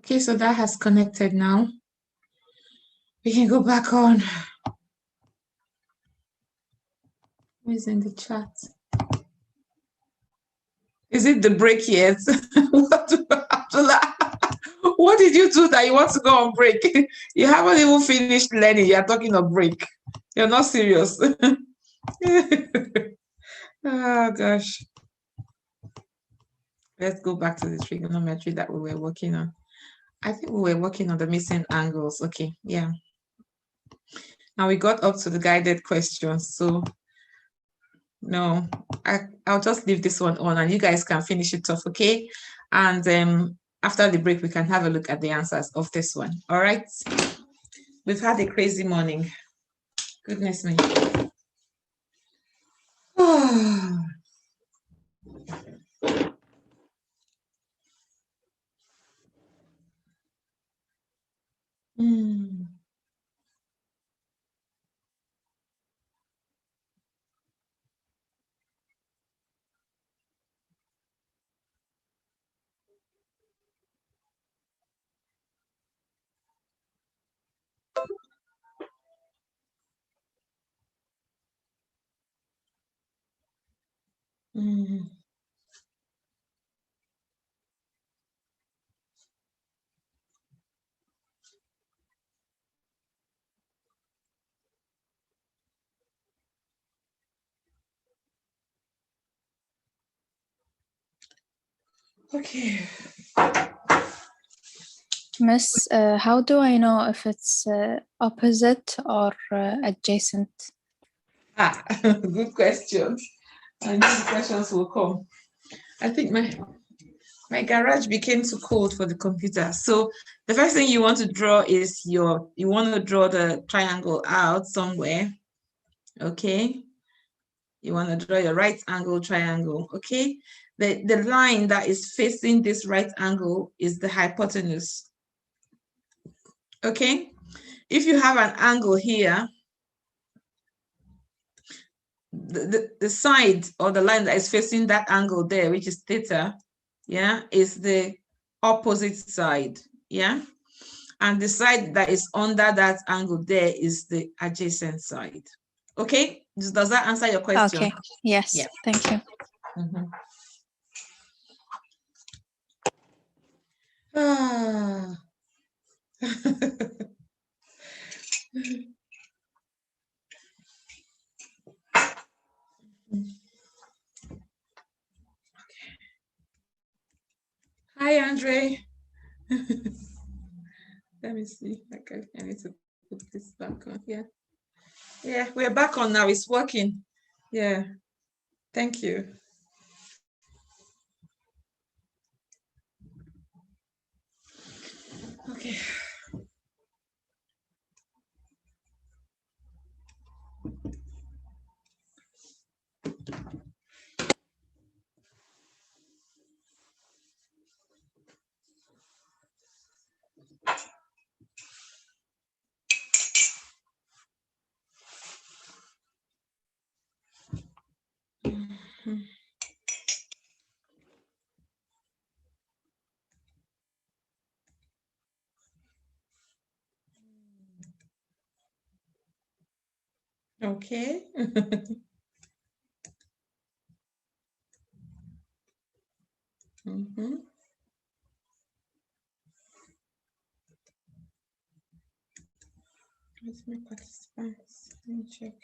Okay, so that has connected now. We can go back on. Who is in the chat? Is it the break yet? What did you do that you want to go on break? You haven't even finished learning. You're talking of break. You're not serious. Oh, gosh. Let's go back to the trigonometry that we were working on. I think we were working on the missing angles. Okay, yeah. Now we got up to the guided questions. So no, I'll just leave this one on and you guys can finish it off, okay? And after the break, we can have a look at the answers of this one. All right. We've had a crazy morning. Goodness me. Okay. Miss, how do I know if it's opposite or adjacent? Good question. I know the questions will come. I think my garage became too cold for the computer. So the first thing you want to draw is you want to draw the triangle out somewhere. Okay. You want to draw your right angle triangle. Okay. The line that is facing this right angle is the hypotenuse. Okay. If you have an angle here, the side or the line that is facing that angle there, which is theta, yeah, is the opposite side, yeah? And the side that is under that angle there is the adjacent side. Okay, does that answer your question? Okay, yes, yeah. Thank you. Hi, Andre. Let me see. Okay, I need to put this back on. Yeah, we're back on now. It's working. Yeah, thank you. Okay. Okay. Let's make participants. Let me check.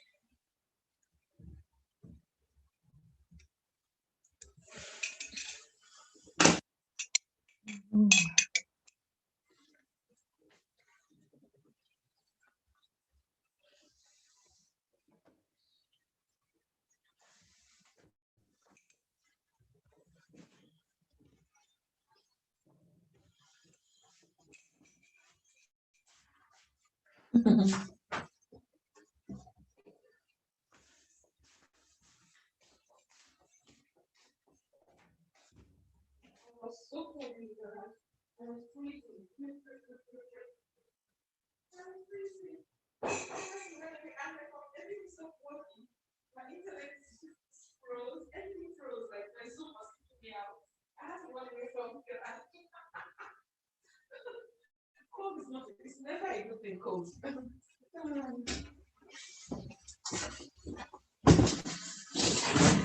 It's never a good thing, cold.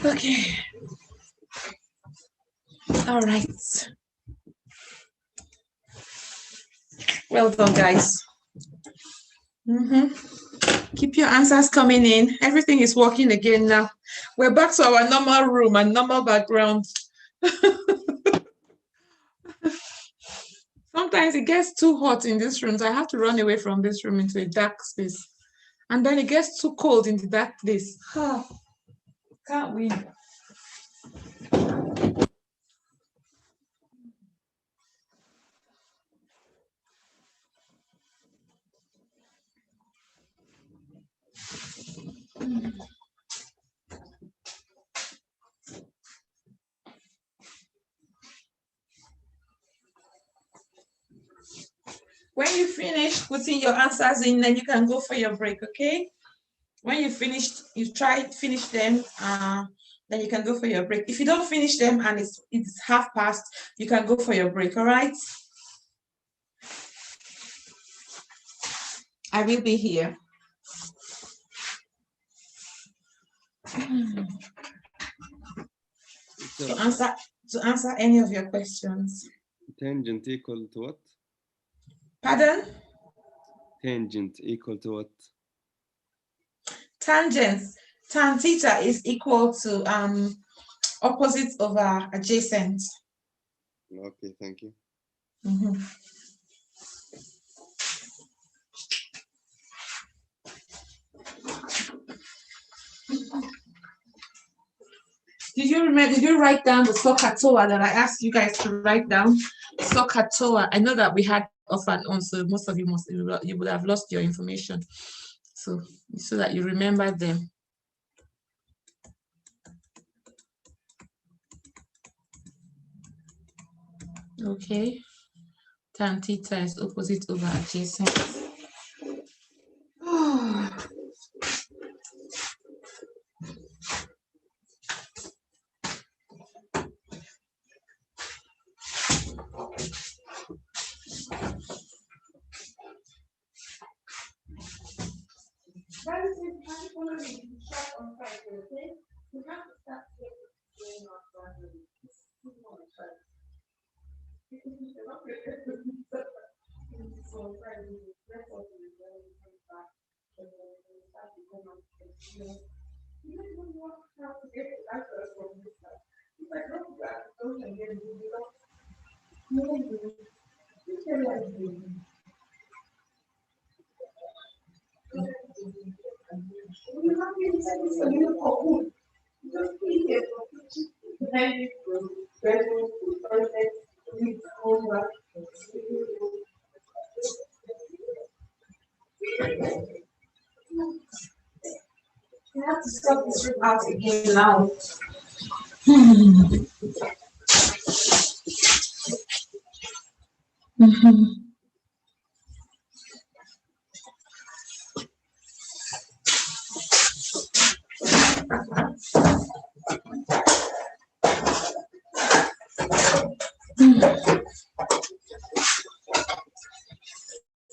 Okay. All right. Well done, guys. Keep your answers coming in. Everything is working again now. We're back to our normal room and normal background. Sometimes it gets too hot in this room, so I have to run away from this room into a dark space. And then it gets too cold in the dark place. Can't we? When you finish putting your answers in, then you can go for your break, okay? When you finish them, then you can go for your break. If you don't finish them and it's half past, you can go for your break, all right? I will be here. To answer any of your questions. Tangent equal to what? Pardon? Tangent equal to what? Tangents. Tan theta is equal to opposite over adjacent. Okay, thank you. Did you write down the SOHCAHTOA that I asked you guys to write down? SOHCAHTOA. I know that we had off and on, so most of you would have lost your information. So that you remember them. Okay. Tan theta is opposite over adjacent. You have to stop this room out again now.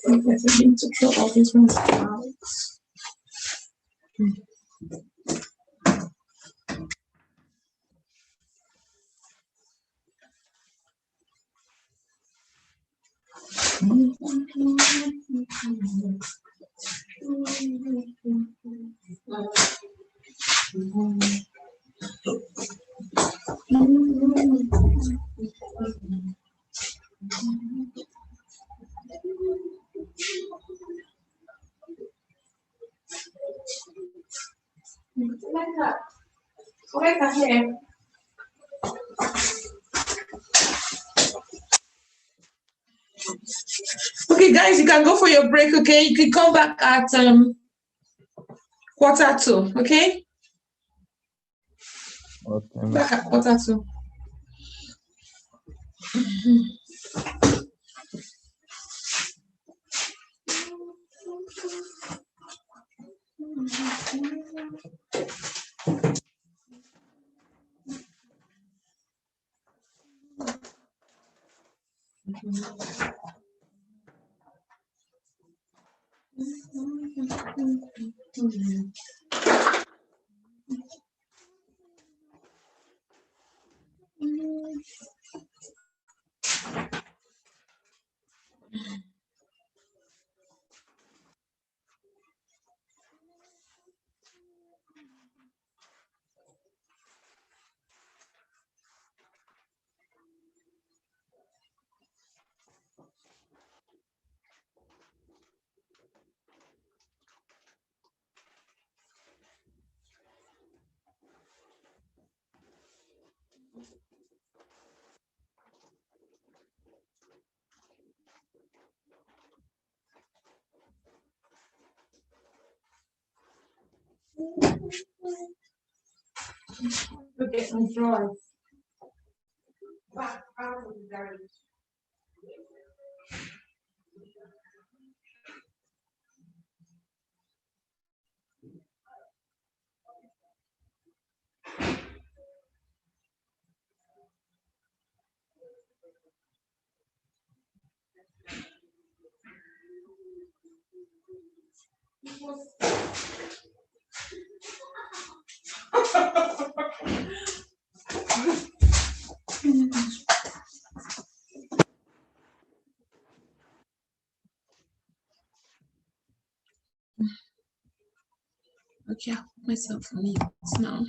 I need to throw all these ones out. Okay, guys, you can go for your break, okay? You can come back at 1:45, okay? Okay. Back at 1:45. Get some drawers. Back out of the garage. Okay, I'll put myself on mute now.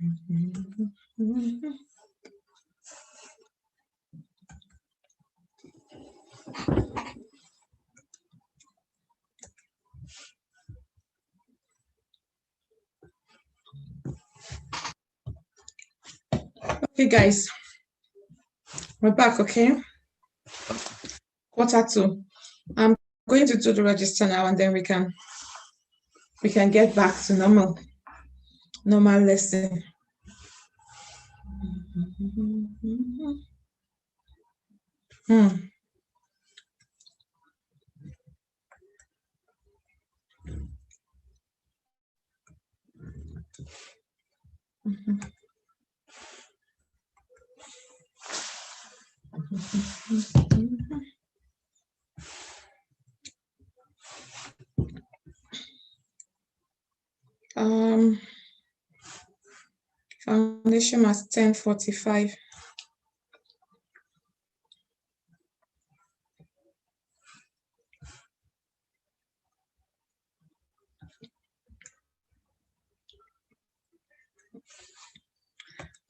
Okay, guys, we're back, okay? 2:15. I'm going to do the register now, and then we can get back to normal lesson. Foundation was 10:45.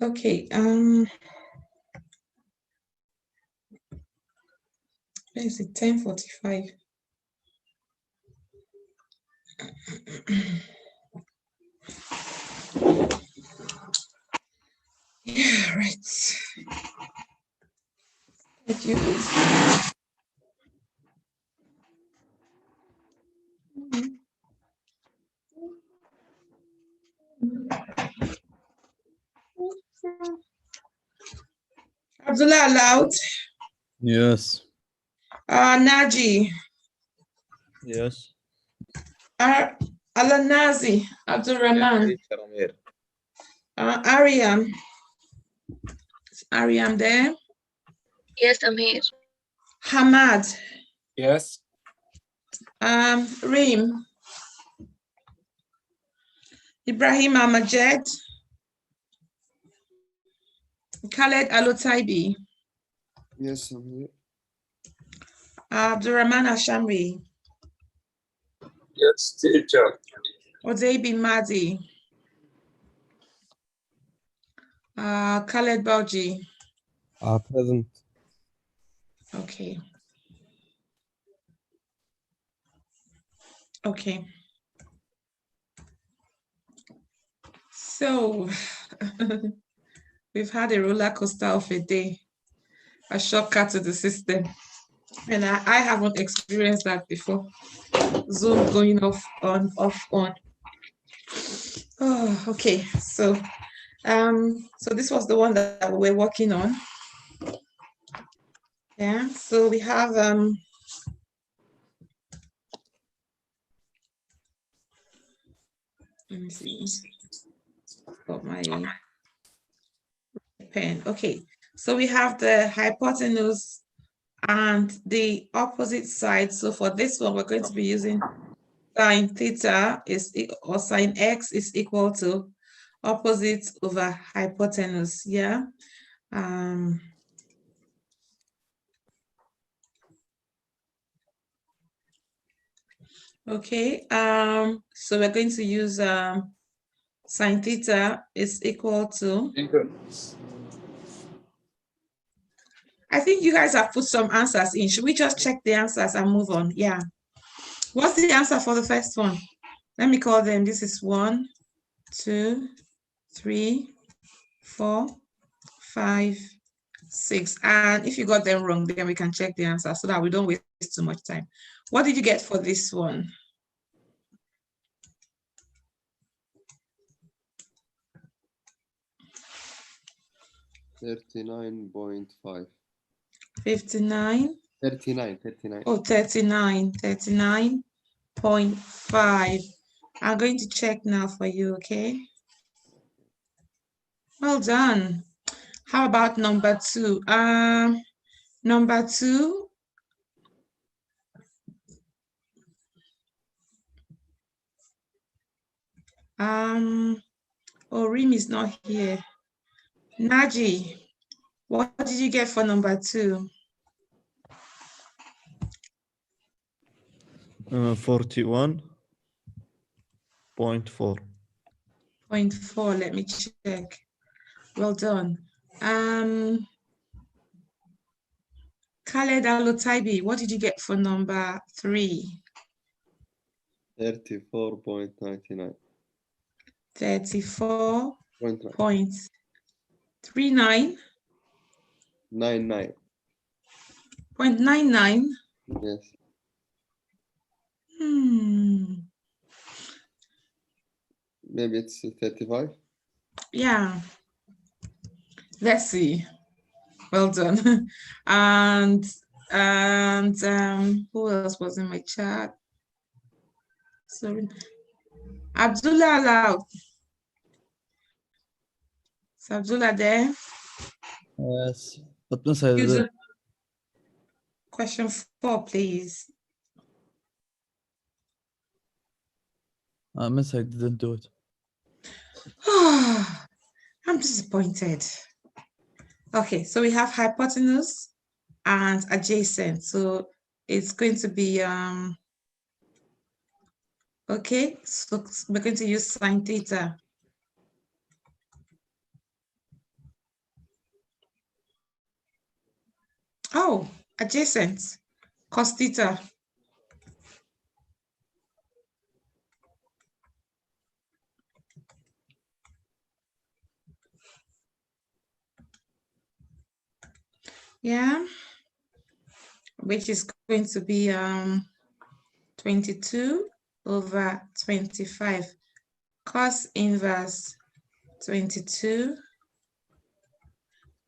Okay, where is it? 10:45. Yeah, right. Thank you. Abdullah allowed. Yes. Naji. Yes. Alanazi. Abdul Rahman. Ariam. Is Ariam there? Yes, I'm here. Hamad. Yes. Reem. Ibrahim Ahmajed. Khaled Alotaibi. Yes, I'm here. Abdurrahman Ashamri. Yes, teacher. Odeibi Madi. Khaled Bauji. Present. Okay. Okay. So we've had a roller coaster of a day, a shortcut to the system. And I haven't experienced that before. Zoom going off, on, off, on. Oh, okay. So this was the one that we were working on. Yeah, so we have let me see. Got my pen. Okay, so we have the hypotenuse and the opposite side. So for this one, we're going to be using sine theta or sine x is equal to opposite over hypotenuse. Yeah. Okay. So we're going to use sine theta is equal to. I think you guys have put some answers in. Should we just check the answers and move on? Yeah. What's the answer for the first one? Let me call them. This is 1, 2, 3, 4, 5, 6. And if you got them wrong, then we can check the answer so that we don't waste too much time. What did you get for this one? $39.5. 59. 39. Oh, 39.5. I'm going to check now for you, okay? Well done. How about number 2? Number 2. Reem is not here. Naji, what did you get for number 2? 41.4. 0.4. Let me check. Well done. Khaled Alotaibi, what did you get for number 3? 34.99. 34.39. 99. 0.99. Yes. Maybe it's 35. Yeah. Let's see. Well done. and who else was in my chat? Sorry. Abdullah Aloud. Is Abdullah there? Yes. But miss, I did. Question 4, please. Miss, I didn't do it. I'm disappointed. Okay, so we have hypotenuse and adjacent. So it's going to be okay, so we're going to use sine theta. Oh, adjacent, cos theta. Yeah, which is going to be 22 over 25. Cos inverse 22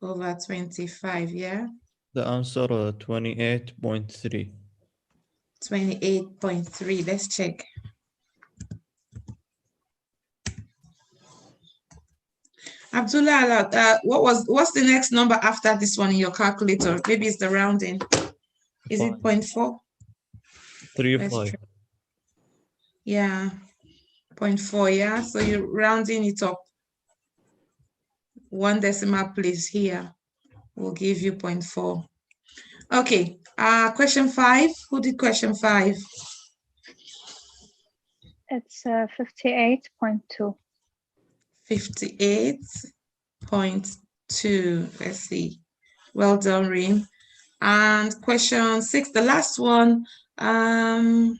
over 25, yeah? The answer 28.3. 28.3, let's check. Abdullah, what's the next number after this one in your calculator? Maybe it's the rounding. Is it 0.4? 3.5. Yeah, 0.4, yeah? So you're rounding it up. 1 decimal place here will give you 0.4. Okay, question 5. Who did question 5? It's 58.2. 58.2. Let's see. Well done, Reem. And question 6, the last one. Khaled.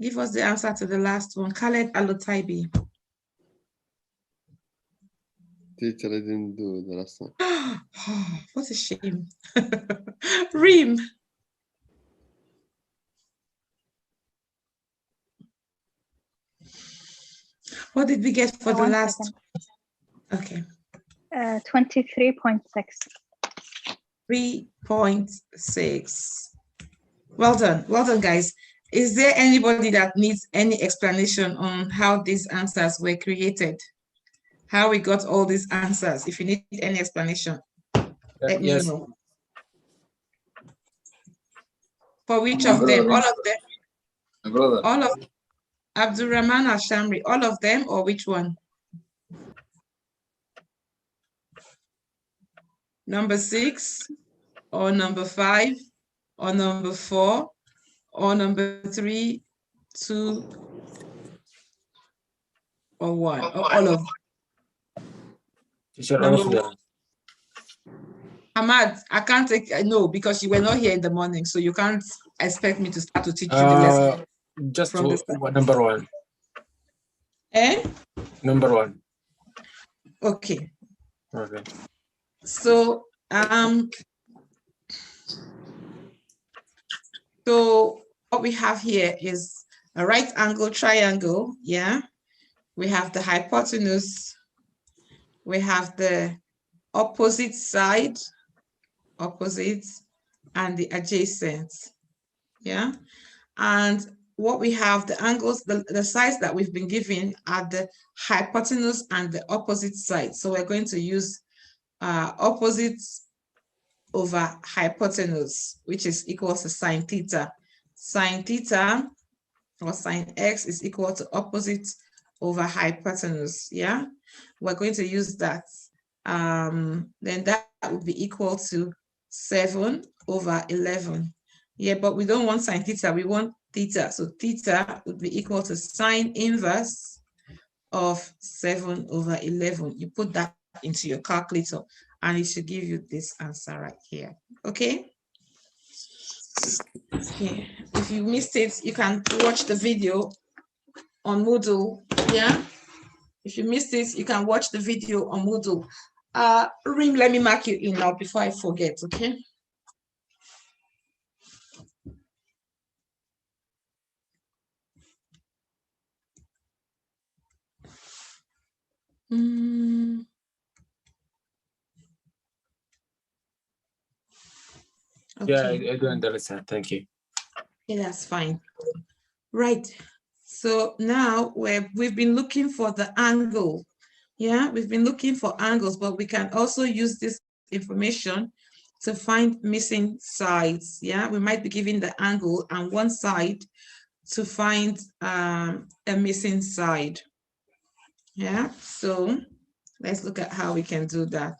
Give us the answer to the last one. Khaled Alotaibi. Teacher, I didn't do the last one. What a shame. Reem. What did we get for the 1 last? second. Okay. 23.6. 3.6. Well done, guys. Is there anybody that needs any explanation on how these answers were created? How we got all these answers? If you need any explanation, let me know. For which of them? All of them? My brother. All of Abdurrahman or Shamri, all of them, or which one? Number 6, or number 5, or number 4, or number 3, 2, or 1, or all of them? Number 1. Ahmad, I can't take, no, because you were not here in the morning, so you can't expect me to start to teach you the lesson. Just from the start. number 1. Eh? Number 1. Okay. Okay. So, so what we have here is a right angle triangle, yeah? We have the hypotenuse, we have the opposite side, opposites, and the adjacent, yeah? And what we have, the angles, the sides that we've been given are the hypotenuse and the opposite side. So we're going to use opposites over hypotenuse, which is equal to sine theta. Sine theta or sine x is equal to opposite over hypotenuse, yeah? We're going to use that. Then that would be equal to 7 over 11. Yeah, but we don't want sine theta, we want theta. So theta would be equal to sine inverse of 7/11. You put that into your calculator and it should give you this answer right here. Okay? Okay. If you missed it, you can watch the video on Moodle. Yeah? If you missed it, you can watch the video on Moodle. Rim, let me mark you in now before I forget, okay? Yeah, Okay. I do understand. Thank you. Yeah, that's fine. Right. So now we've been looking for the angle. Yeah, we've been looking for angles, but we can also use this information to find missing sides. Yeah, we might be given the angle and one side to find a missing side. Yeah, so let's look at how we can do that.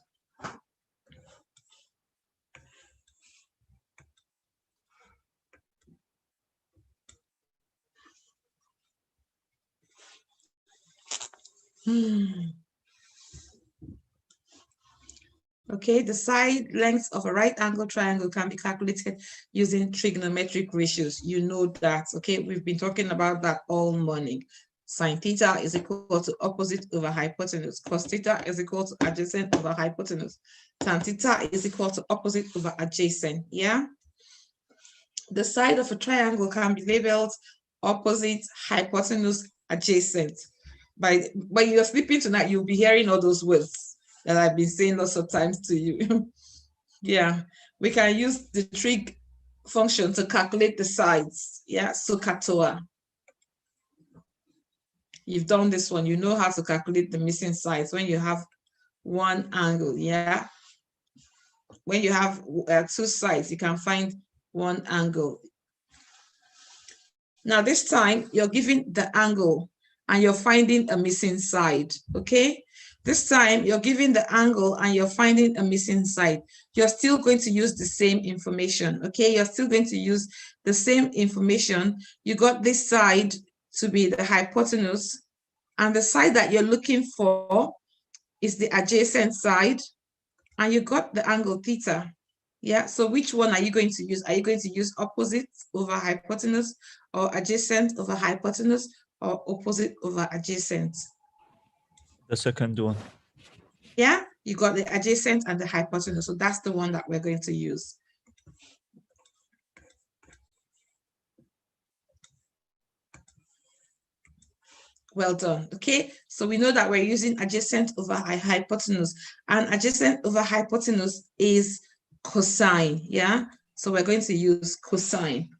Okay, the side lengths of a right angle triangle can be calculated using trigonometric ratios. You know that, okay? We've been talking about that all morning. Sine theta is equal to opposite over hypotenuse. Cos theta is equal to adjacent over hypotenuse. Tan theta is equal to opposite over adjacent, yeah? The side of a triangle can be labeled opposite, hypotenuse, adjacent. When you're sleeping tonight, you'll be hearing all those words that I've been saying lots of times to you. Yeah, we can use the trig function to calculate the sides. Yeah, SOHCAHTOA. You've done this one. You know how to calculate the missing sides when you have one angle. Yeah, when you have two sides, you can find one angle. Now this time you're giving the angle and you're finding a missing side, okay? This time you're giving the angle and you're finding a missing side. You're still going to use the same information, okay? You're still going to use the same information. You got this side to be the hypotenuse and the side that you're looking for is the adjacent side and you got the angle theta. Yeah, so which one are you going to use? Are you going to use opposite over hypotenuse or adjacent over hypotenuse or opposite over adjacent? The second one. Yeah, you got the adjacent and the hypotenuse. So that's the one that we're going to use. Well done. Okay, so we know that we're using adjacent over hypotenuse, and adjacent over hypotenuse is cosine. Yeah, so we're going to use cosine.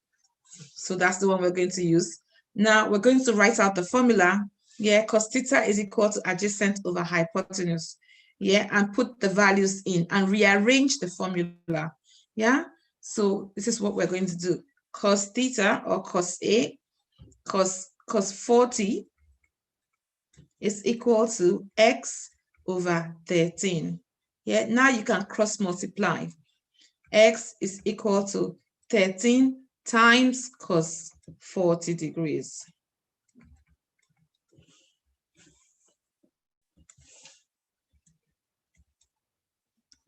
So that's the one we're going to use. Now we're going to write out the formula. Yeah, cos theta is equal to adjacent over hypotenuse. Yeah, and put the values in and rearrange the formula. Yeah, so this is what we're going to do. Cos theta or cos A, cos 40 is equal to x over 13. Yeah, now you can cross multiply. X is equal to 13 times cos 40 degrees.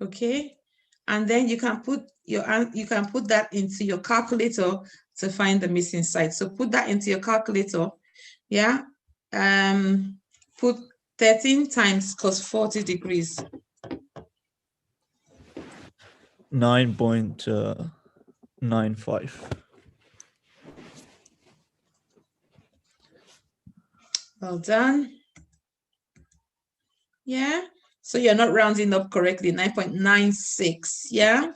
Okay, and then you can put that into your calculator to find the missing side. So put that into your calculator. Yeah, put 13 times cos 40 degrees. 9.95. Well done. Yeah, so you're not rounding up correctly. 9.96. Yeah,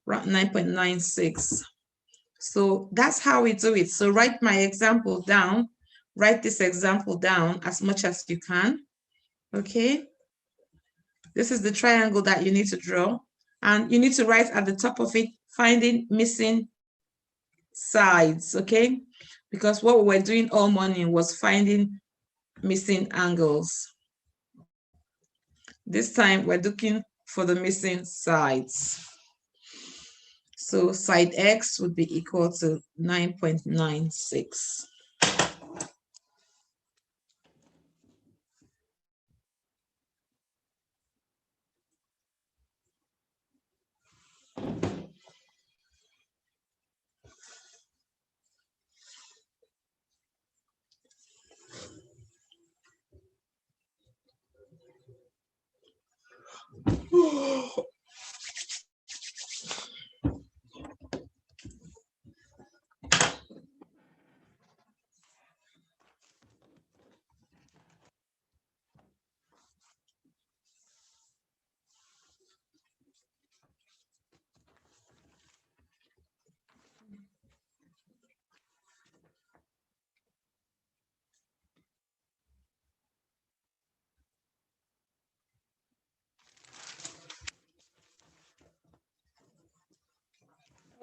9.96. So that's how we do it. So write my example down. Write this example down as much as you can. Okay. This is the triangle that you need to draw. And you need to write at the top of it, finding missing sides, okay? Because what we were doing all morning was finding missing angles. This time we're looking for the missing sides. So side x would be equal to 9.96.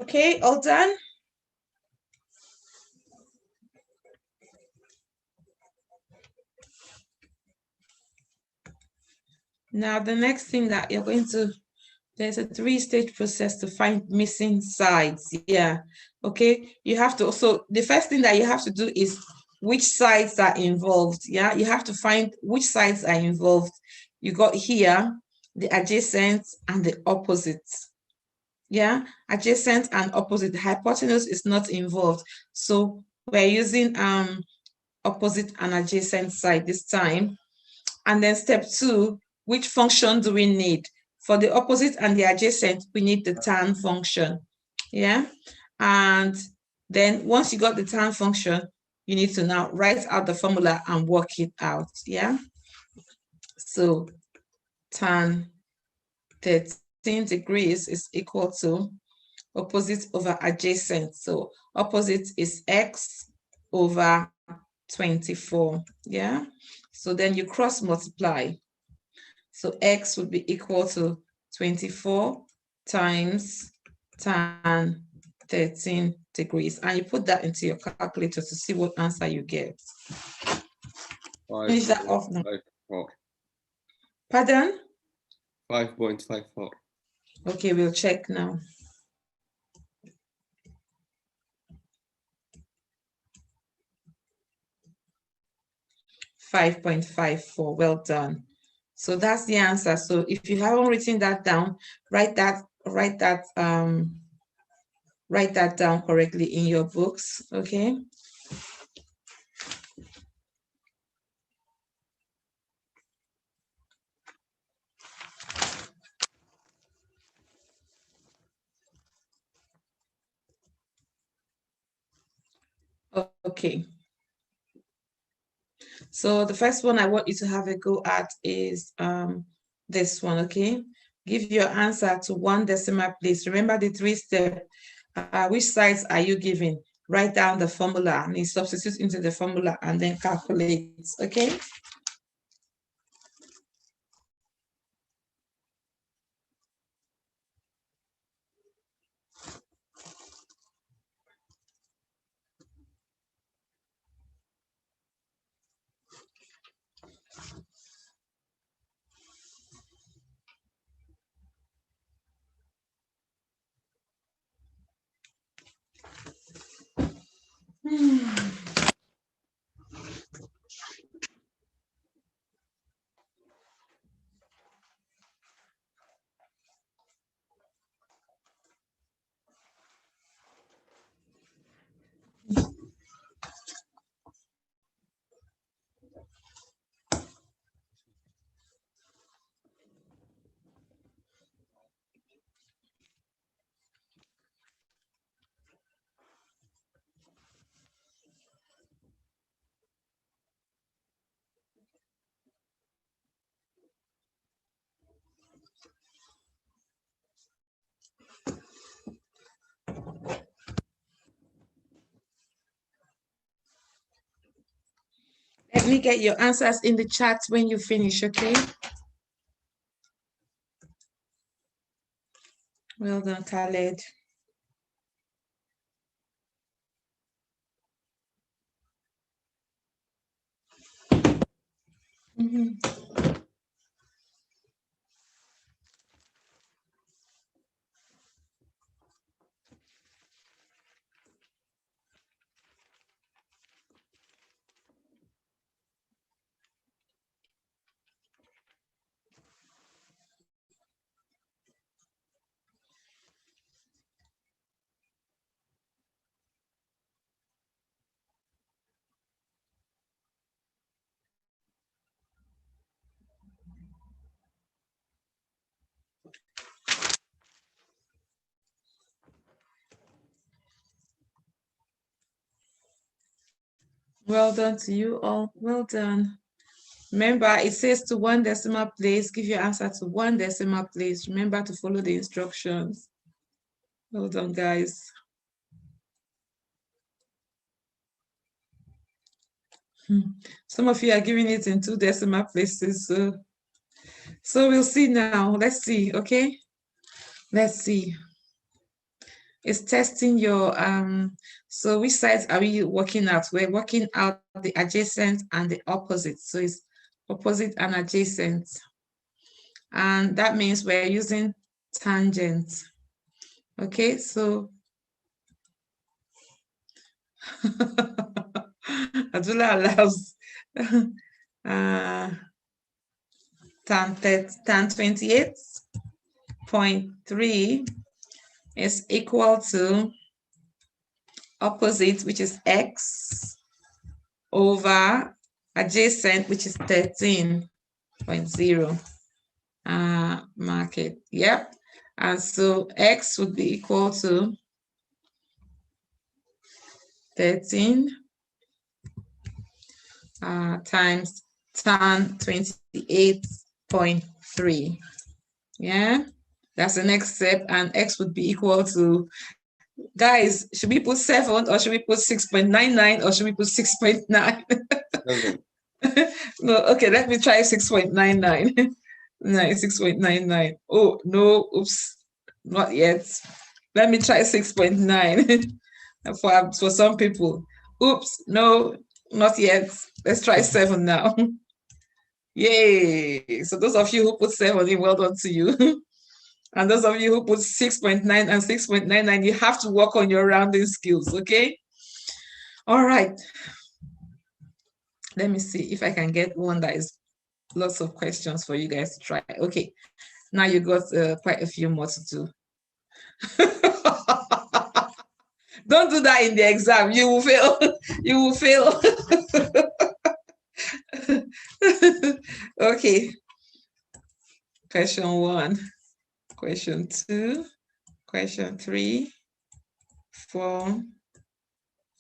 Okay, all done? Now, the next thing that you're going to, there's a three-stage process to find missing sides. Yeah, okay. You have to, so the first thing that you have to do is which sides are involved. Yeah, you have to find which sides are involved. You got here, the adjacent and the opposite. Yeah, adjacent and opposite. The hypotenuse is not involved. So we're using opposite and adjacent side this time. And then step 2, which function do we need? For the opposite and the adjacent, we need the tan function. Yeah. And then once you got the tan function, you need to now write out the formula and work it out. Yeah. So tan 13 degrees is equal to opposite over adjacent. So opposite is x over 24. Yeah. So then you cross multiply. So x would be equal to 24 times tan 13 degrees. And you put that into your calculator to see what answer you get. Finish that off now. 5.54. Pardon? 5.54. Okay, we'll check now. $5.54. Well done. So that's the answer. So if you haven't written that down, write that down correctly in your books. Okay. Okay. So the first one I want you to have a go at is this one, okay? Give your answer to one decimal place. Remember the 3-step. Which sides are you giving? Write down the formula and you substitute into the formula and then calculate, okay? Let me get your answers in the chat when you finish, okay? Well done, Khaled. Well done to you all. Well done. Remember, it says to one decimal place, give your answer to one decimal place. Remember to follow the instructions. Well done, guys. Some of you are giving it in 2 decimal places. So we'll see now. Let's see, okay? Let's see. It's testing your, so which sides are we working out? We're working out the adjacent and the opposite. So it's opposite and adjacent. And that means we're using tangent. Okay, so Adula allows tan 28.3 is equal to opposite, which is x, over adjacent, which is 13.0. Mark it. Yep. And so x would be equal to 13 times tan 28.3. Yeah, that's the next step. And x would be equal to, guys, should we put 7 or should we put 6.99 or should we put 6.9? No, okay, let me try 6.99. No, 6.99. Oh, no, oops, not yet. Let me try 6.9 for some people. Oops, no, not yet. Let's try 7 now. Yay! So those of you who put 7 in, well done to you. And those of you who put 6.9 and 6.99, you have to work on your rounding skills, okay? All right. Let me see if I can get one that is lots of questions for you guys to try. Okay, now you got quite a few more to do. Don't do that in the exam. You will fail. You will fail. Okay. Question 1, question 2, question 3, 4,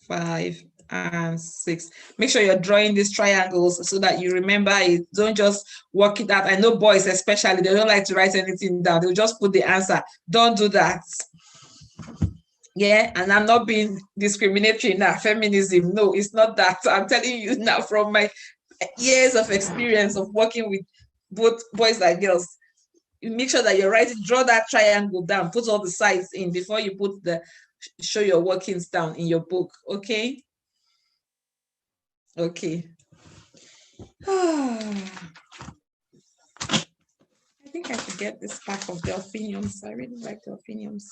5, and 6. Make sure you're drawing these triangles so that you remember it. Don't just work it out. I know boys especially, they don't like to write anything down. They'll just put the answer. Don't do that. Yeah, and I'm not being discriminatory now, feminism. No, it's not that. I'm telling you now from my years of experience of working with both boys and girls. You make sure that you're writing, draw that triangle down, put all the sides in before you put the show your workings down in your book, okay? Okay. I think I should get this pack of delphiniums. I really like delphiniums.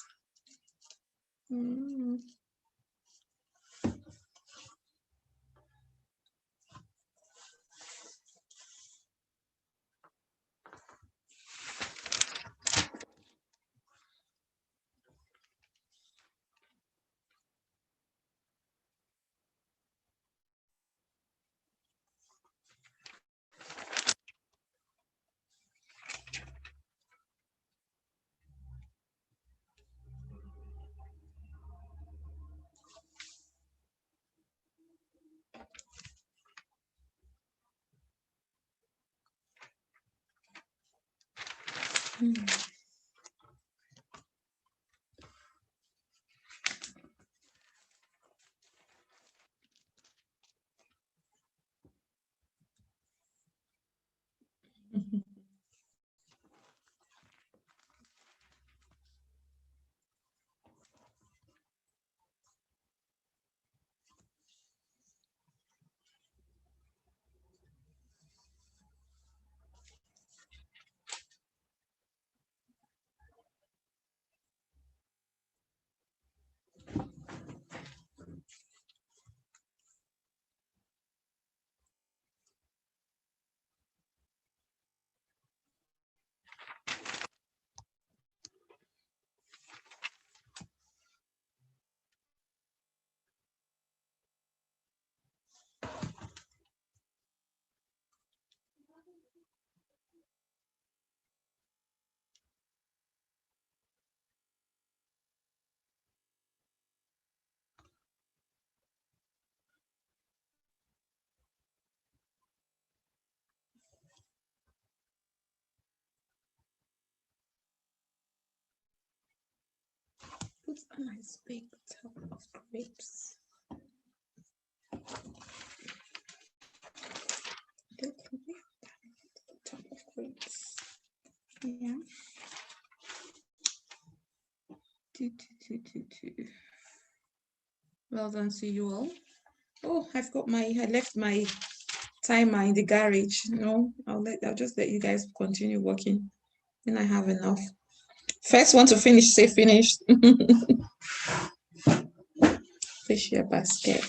Put a nice big top of grapes. Top of grapes. Yeah. Well done to you all. Oh, I left my timer in the garage. No, I'll just let you guys continue working. Then I have enough. First one to finish, say finished. Fish your basket.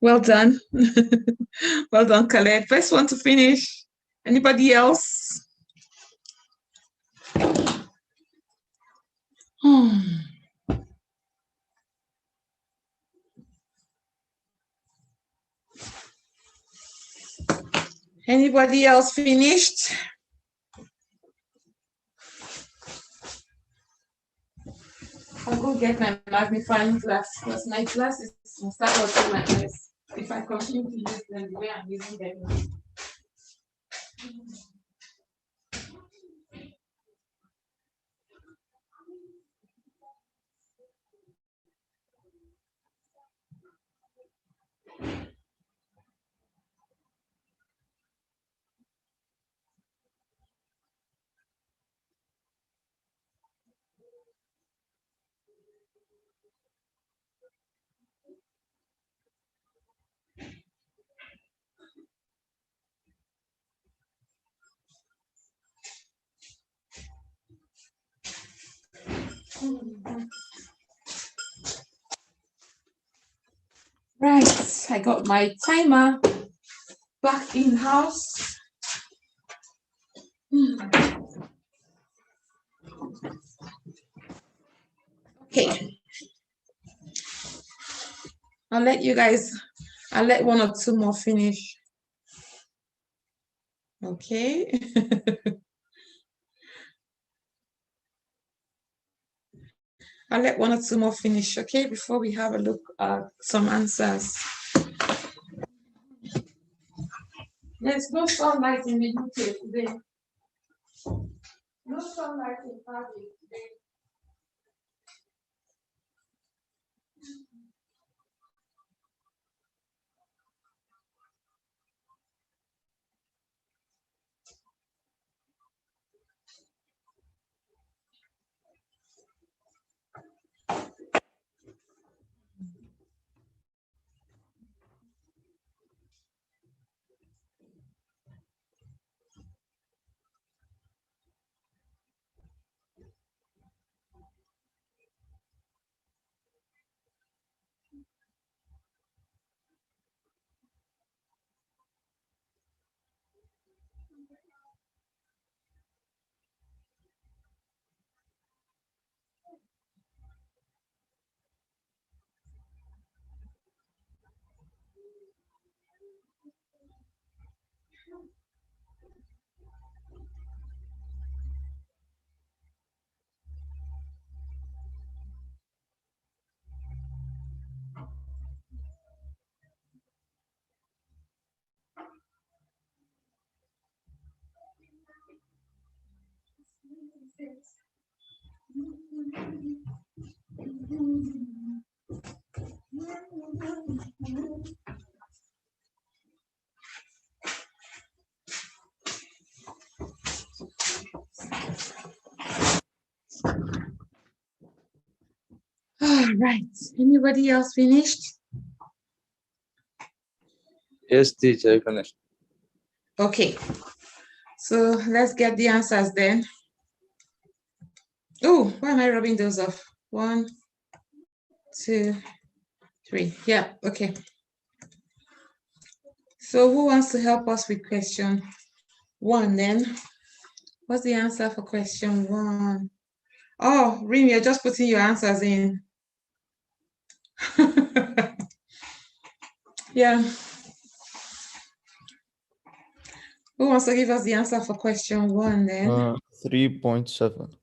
Well done. Well done, Khaled. First one to finish. Anybody else? Anybody else finished? I'll go get my magnifying glass because my glasses will start hurting my eyes if I continue to use them the way I'm using them. Right, I got my timer back in house. Okay. I'll let one or two more finish. Okay. I'll let one or two more finish, okay, before we have a look at some answers. There's no sunlight in the UK today. No sunlight in Paris today. All right. Anybody else finished? Yes, teacher, I finished. Okay. So let's get the answers then. Oh, why am I rubbing those off? 1, 2, 3. Yeah, okay. So who wants to help us with question 1 then? What's the answer for question 1? Oh, Rim, you're just putting your answers in. Yeah. Who wants to give us the answer for question 1 then? 3.7.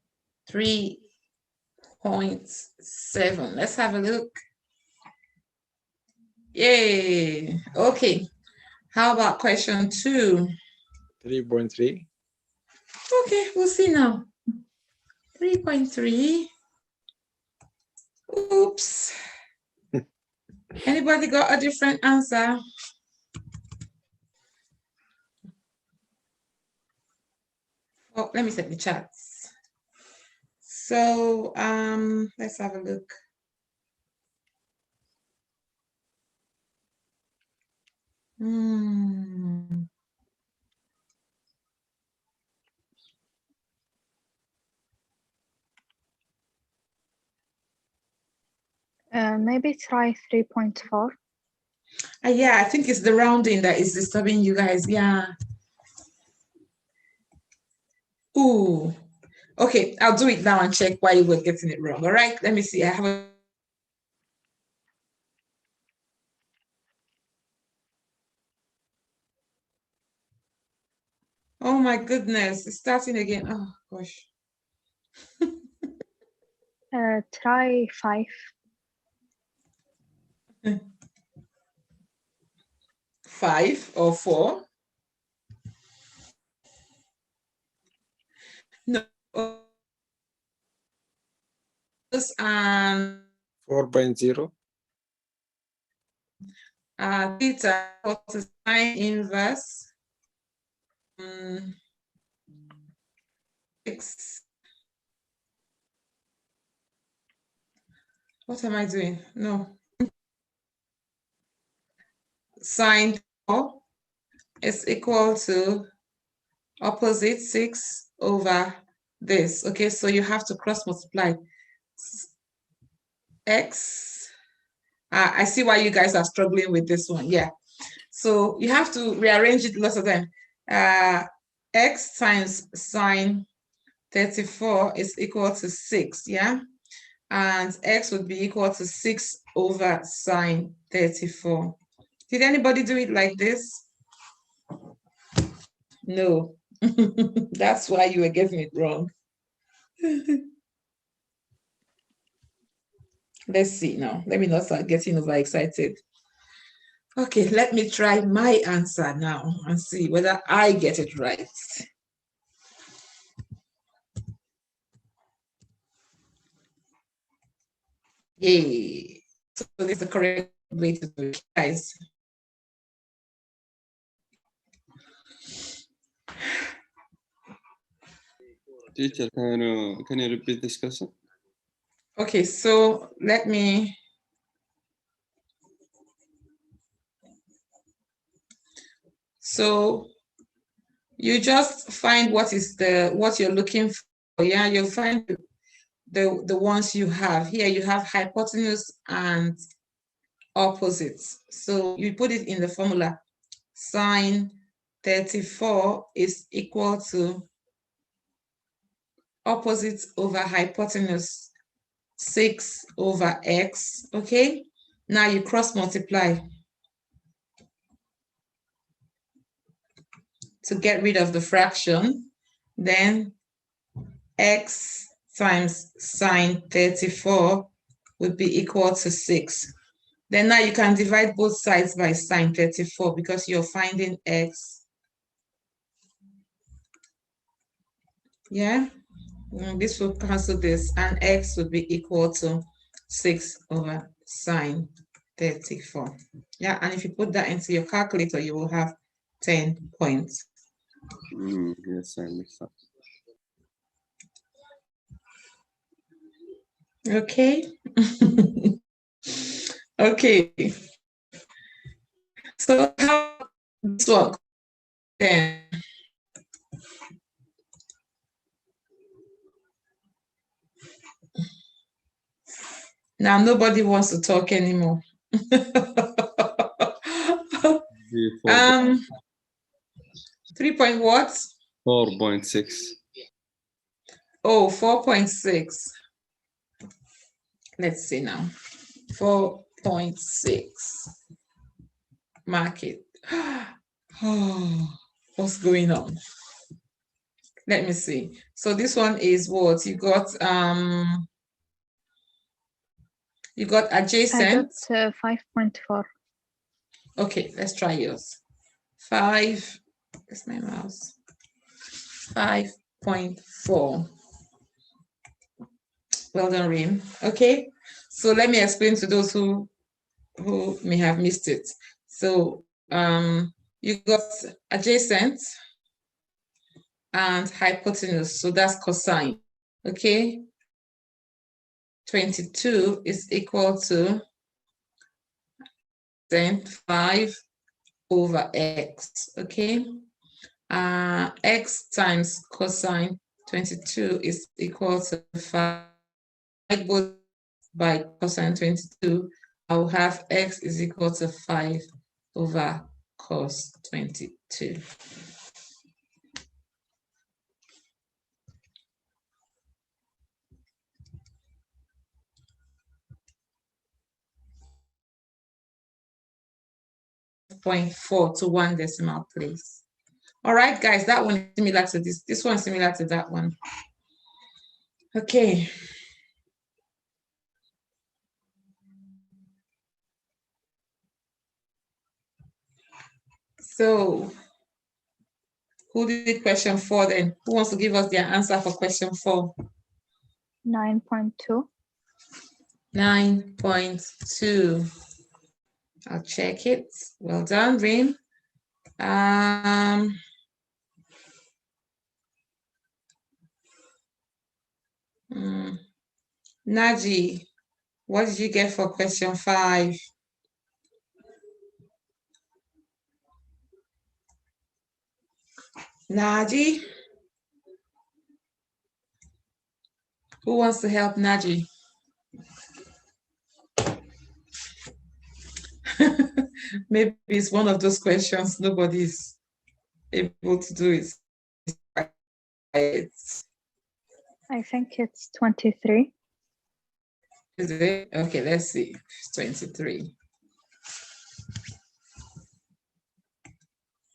3.7. Let's have a look. Yay. Okay. How about question 2? 3.3. Okay, we'll see now. 3.3. Oops. Anybody got a different answer? Oh, let me set the charts. So let's have a look. Maybe try 3.4. Yeah, I think it's the rounding that is disturbing you guys. Yeah. Ooh. Okay, I'll do it now and check why you were getting it wrong. All right, let me see. I have a Oh my goodness, it's starting again. Oh gosh. Try 5. 5 or 4? No. And 4.0. theta equals sine inverse 6. What am I doing? No. Sine 4 is equal to opposite 6 over this. Okay, so you have to cross multiply x. I see why you guys are struggling with this one. Yeah. So you have to rearrange it lots of them. X times sine 34 is equal to 6, yeah? And x would be equal to 6 over sine 34. Did anybody do it like this? No. That's why you were getting it wrong. Let's see now. Let me not start getting overexcited. Okay, let me try my answer now and see whether I get it right. Yay. So this is the correct way to do it, guys. Teacher, can you repeat this question? Okay, so let me. So you just find what you're looking for. Yeah, you'll find the ones you have. Here you have hypotenuse and opposites. So you put it in the formula. Sine 34 is equal to opposites over hypotenuse 6 over x. Okay, now you cross multiply to get rid of the fraction. Then x times sine 34 would be equal to 6. Then now you can divide both sides by sine 34 because you're finding x. Yeah. This will cancel this, and x would be equal to 6 over sine 34. Yeah, and if you put that into your calculator, you will have 10 points. Yes, I mixed up. Okay. Okay. So how this work then? Now nobody wants to talk anymore. 3 point what? 4.6. Oh, 4.6. Let's see now. 4.6. Mark it. Oh, what's going on? Let me see. So this one is what you got. You got I adjacent. got 5.4. Okay, let's try yours. 5. Where's my mouse? 5.4. Well done, Reem. Okay, so let me explain to those who may have missed it. So you got adjacent and hypotenuse, so that's cosine. Okay, 22 is equal to 5 over x. Okay, x times cosine 22 is equal to 5. Both by cosine 22, I will have x is equal to 5 over cos 22. .4 to 1 decimal place. All right, guys, that one is similar to this. This one is similar to that one. Okay. So, who did question 4 then? Who wants to give us their answer for question 4? 9.2. 9.2. I'll check it. Well done, Reem. Naji, what did you get for question 5? Naji? Who wants to help Naji? Maybe it's one of those questions nobody's able to do it. I think it's 23. Is it? Okay, let's see. It's 23.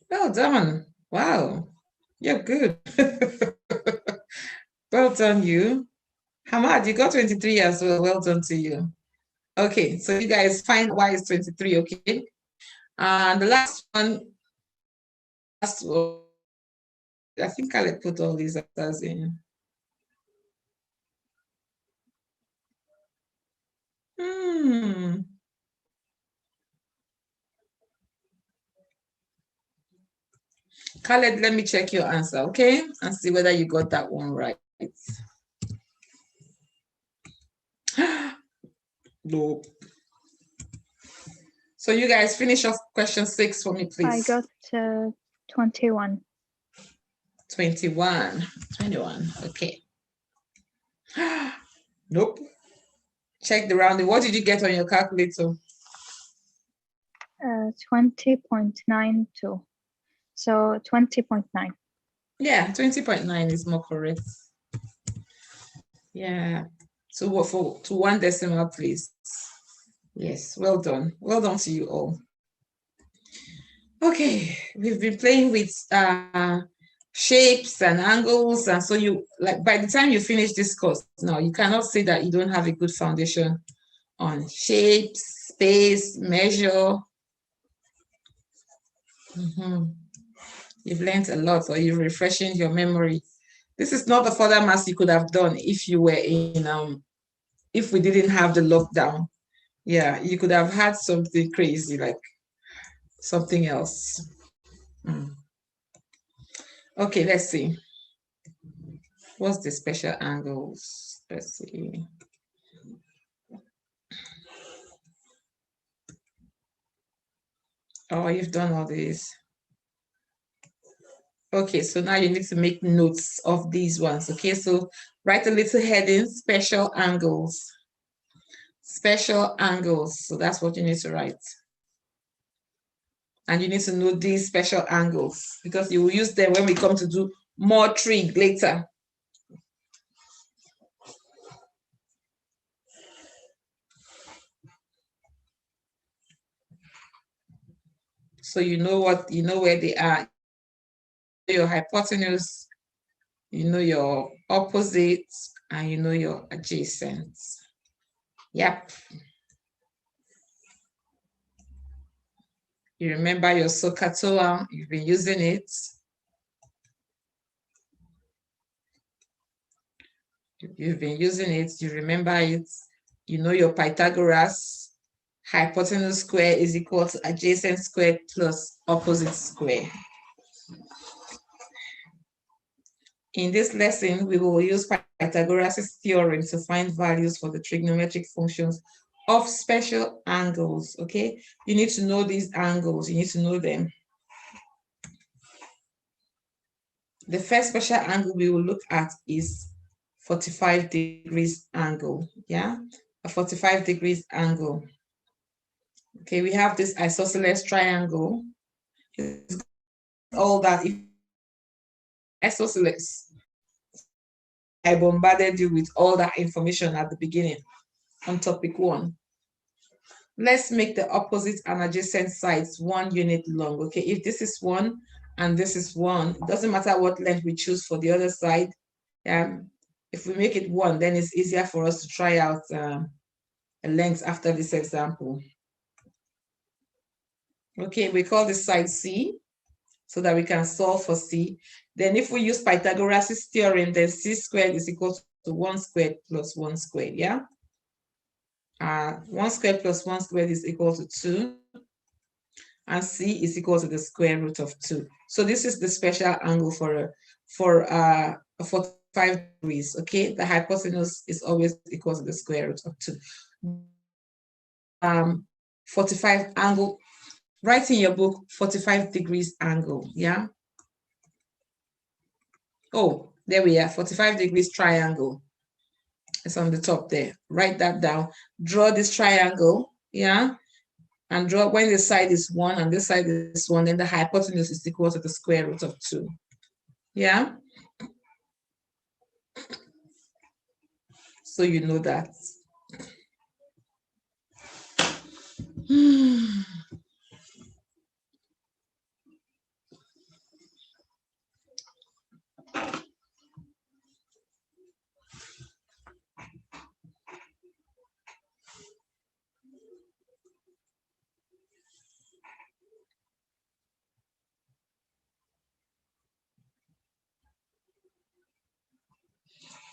Well done. Wow, you're good. Well done, you. Hamad, you got 23 as well. Well done to you. Okay, so you guys find why it's 23, okay? And the last one, I think I'll put all these answers in. Khaled, let me check your answer, okay? And see whether you got that one right. Nope. So you guys finish off question 6 for me, please. I got 21. 21. Okay. Nope. Check the rounding. What did you get on your calculator? 20.92. So 20.9. Yeah, 20.9 is more correct. Yeah. So what for to 1 decimal, please? Yes, well done. Well done to you all. Okay, we've been playing with shapes and angles, and so you like by the time you finish this course now, you cannot say that you don't have a good foundation on shapes, space, measure. You've learned a lot, or you're refreshing your memory This is not the further maths you could have done if you were in, if we didn't have the lockdown. Yeah, you could have had something crazy, like something else. Okay, let's see. What's the special angles? Let's see. Oh, you've done all these. Okay, so now you need to make notes of these ones. Okay, so write a little heading, special angles. Special angles. So that's what you need to write. And you need to know these special angles because you will use them when we come to do more trig later. So you know what, you know where they are. Your hypotenuse, you know your opposites, and you know your adjacents. Yep. You remember your SOHCAHTOA, you've been using it. You've been using it, you remember it. You know your Pythagoras, hypotenuse square is equal to adjacent square plus opposite square. In this lesson, we will use Pythagoras' theorem to find values for the trigonometric functions of special angles, okay? You need to know these angles, you need to know them. The first special angle we will look at is 45 degrees angle, yeah? A 45 degrees angle. Okay, we have this isosceles triangle. It's all that. Isosceles. I bombarded you with all that information at the beginning on topic 1. Let's make the opposite and adjacent sides 1 unit long. Okay, if this is 1 and this is 1, it doesn't matter what length we choose for the other side. If we make it 1, then it's easier for us to try out a length after this example. Okay, we call this side C so that we can solve for C. Then if we use Pythagoras' theorem, then C squared is equal to 1 squared plus 1 squared, yeah? 1 squared plus 1 squared is equal to 2. And C is equal to the square root of 2. So this is the special angle for 45 degrees, okay? The hypotenuse is always equal to the square root of 2. 45 angle, write in your book 45 degrees angle, yeah? Oh, there we are, 45 degrees triangle. It's on the top there. Write that down. Draw this triangle, yeah? And draw when the side is 1 and this side is 1, then the hypotenuse is equal to the square root of 2. Yeah? So you know that.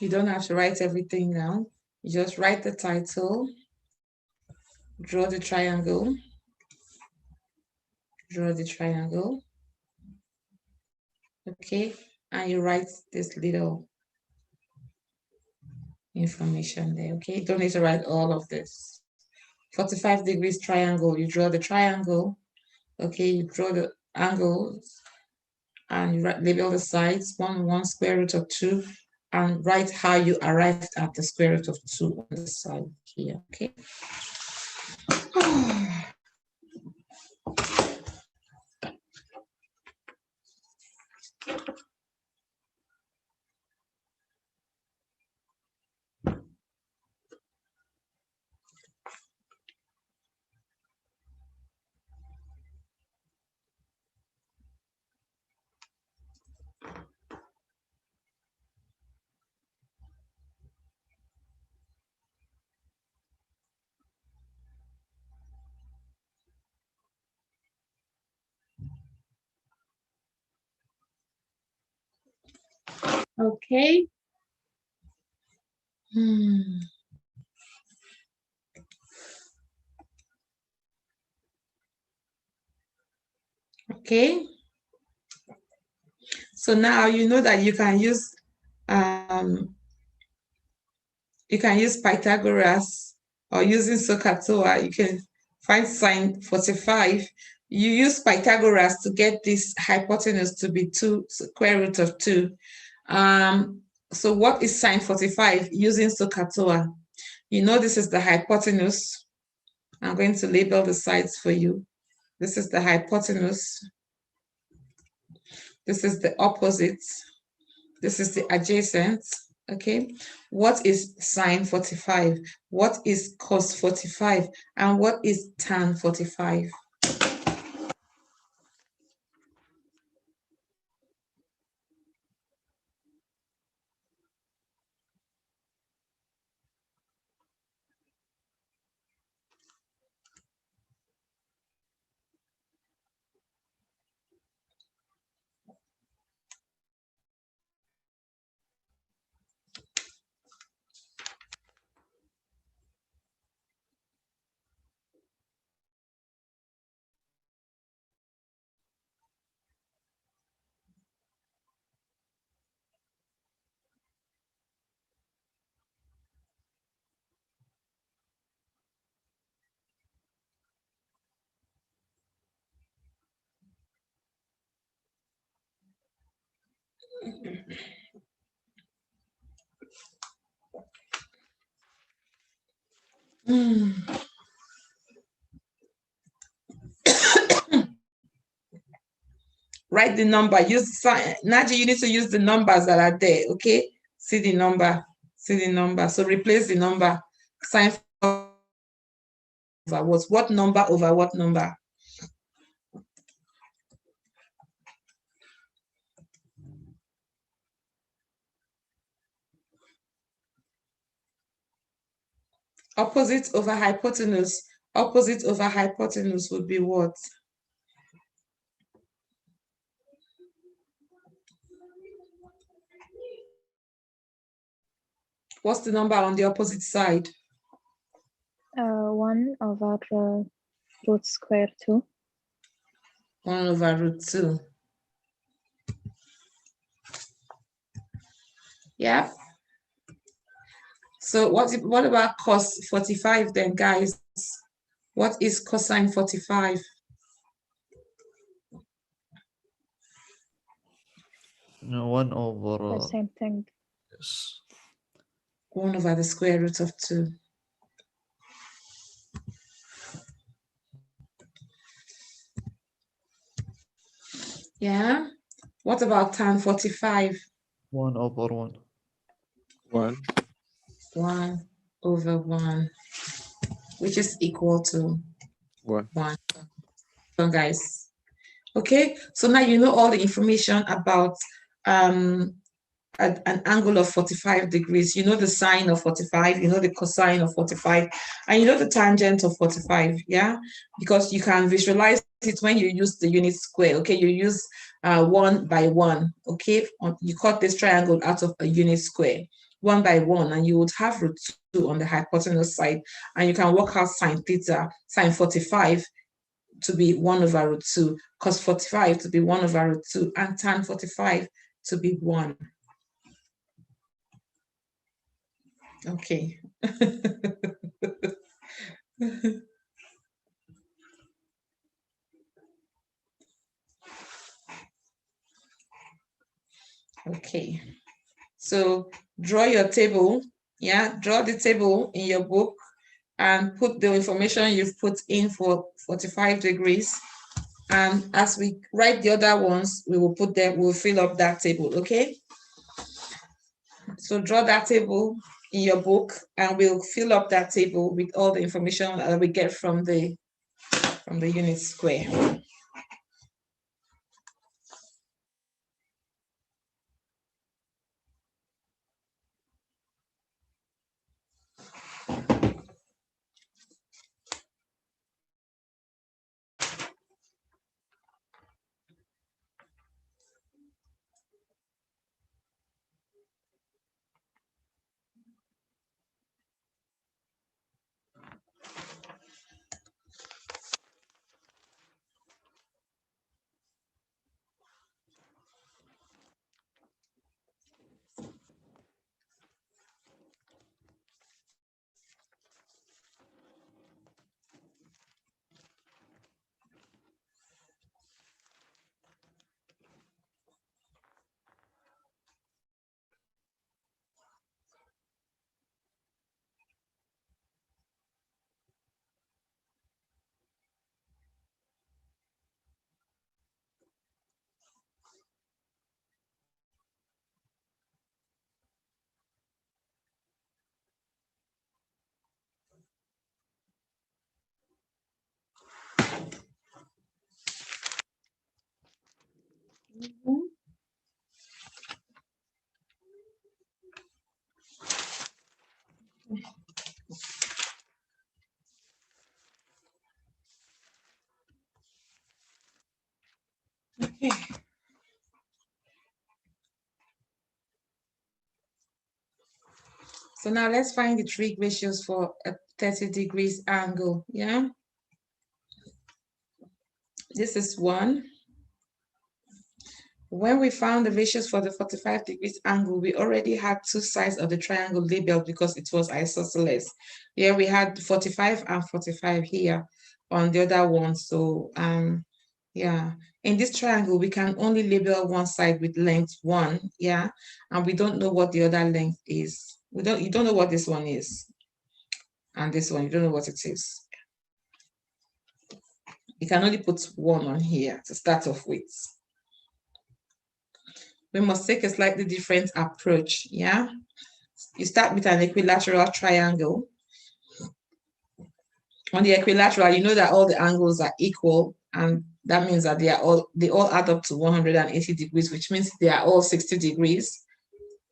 You don't have to write everything down. You just write the title, draw the triangle, okay, and you write this little information there, okay? You don't need to write all of this. 45 degrees triangle, you draw the triangle, okay, you draw the angles, and you label the sides, 1 square root of 2, and write how you arrived at the square root of 2 on the side here, okay? Okay. Okay. So now you know that you can use Pythagoras, or using SOHCAHTOA, you can find sine 45. You use Pythagoras to get this hypotenuse to be 2 square root of 2. So what is sine 45 using SOHCAHTOA? You know this is the hypotenuse. I'm going to label the sides for you. This is the hypotenuse. This is the opposite. This is the adjacent. Okay. What is sine 45? What is cos 45? And what is tan 45? Write the number. Use sign. Naji, you need to use the numbers that are there. Okay. See the number. See the number. So replace the number. Sine over what? What number over what number? Opposite over hypotenuse. Opposite over hypotenuse would be what? What's the number on the opposite side? 1 over root square 2. 1 over root 2. Yeah. So what about cos 45 then, guys? What is cosine 45? No, 1 over The same thing. yes. 1 over the square root of 2. Yeah. What about tan 45? 1 over 1. 1. 1 over 1, which is equal to 1. 1. So guys, okay, so now you know all the information about an angle of 45 degrees. You know the sine of 45, you know the cosine of 45, and you know the tangent of 45, yeah? Because you can visualize it when you use the unit square, okay? You use 1 by 1, okay? You cut this triangle out of a unit square, 1 by 1, and you would have root 2 on the hypotenuse side, and you can work out sine theta, sine 45 to be 1 over root 2, cos 45 to be 1 over root 2, and tan 45 to be 1. Okay. Okay. So draw your table. Yeah, draw the table in your book and put the information you've put in for 45 degrees. And as we write the other ones, we will put them, we'll fill up that table, okay? So draw that table in your book and we'll fill up that table with all the information that we get from the unit square. So now let's find the trig ratios for a 30 degrees angle, yeah? This is 1. When we found the ratios for the 45 degrees angle, we already had two sides of the triangle labeled because it was isosceles. Here we had 45 and 45 here on the other one. So yeah, in this triangle, we can only label one side with length 1, yeah, and we don't know what the other length is. You don't know what this one is. And this one, you don't know what it is. You can only put 1 on here to start off with. We must take a slightly different approach, yeah? You start with an equilateral triangle. On the equilateral, you know that all the angles are equal, and that means that they all add up to 180 degrees, which means they are all 60 degrees,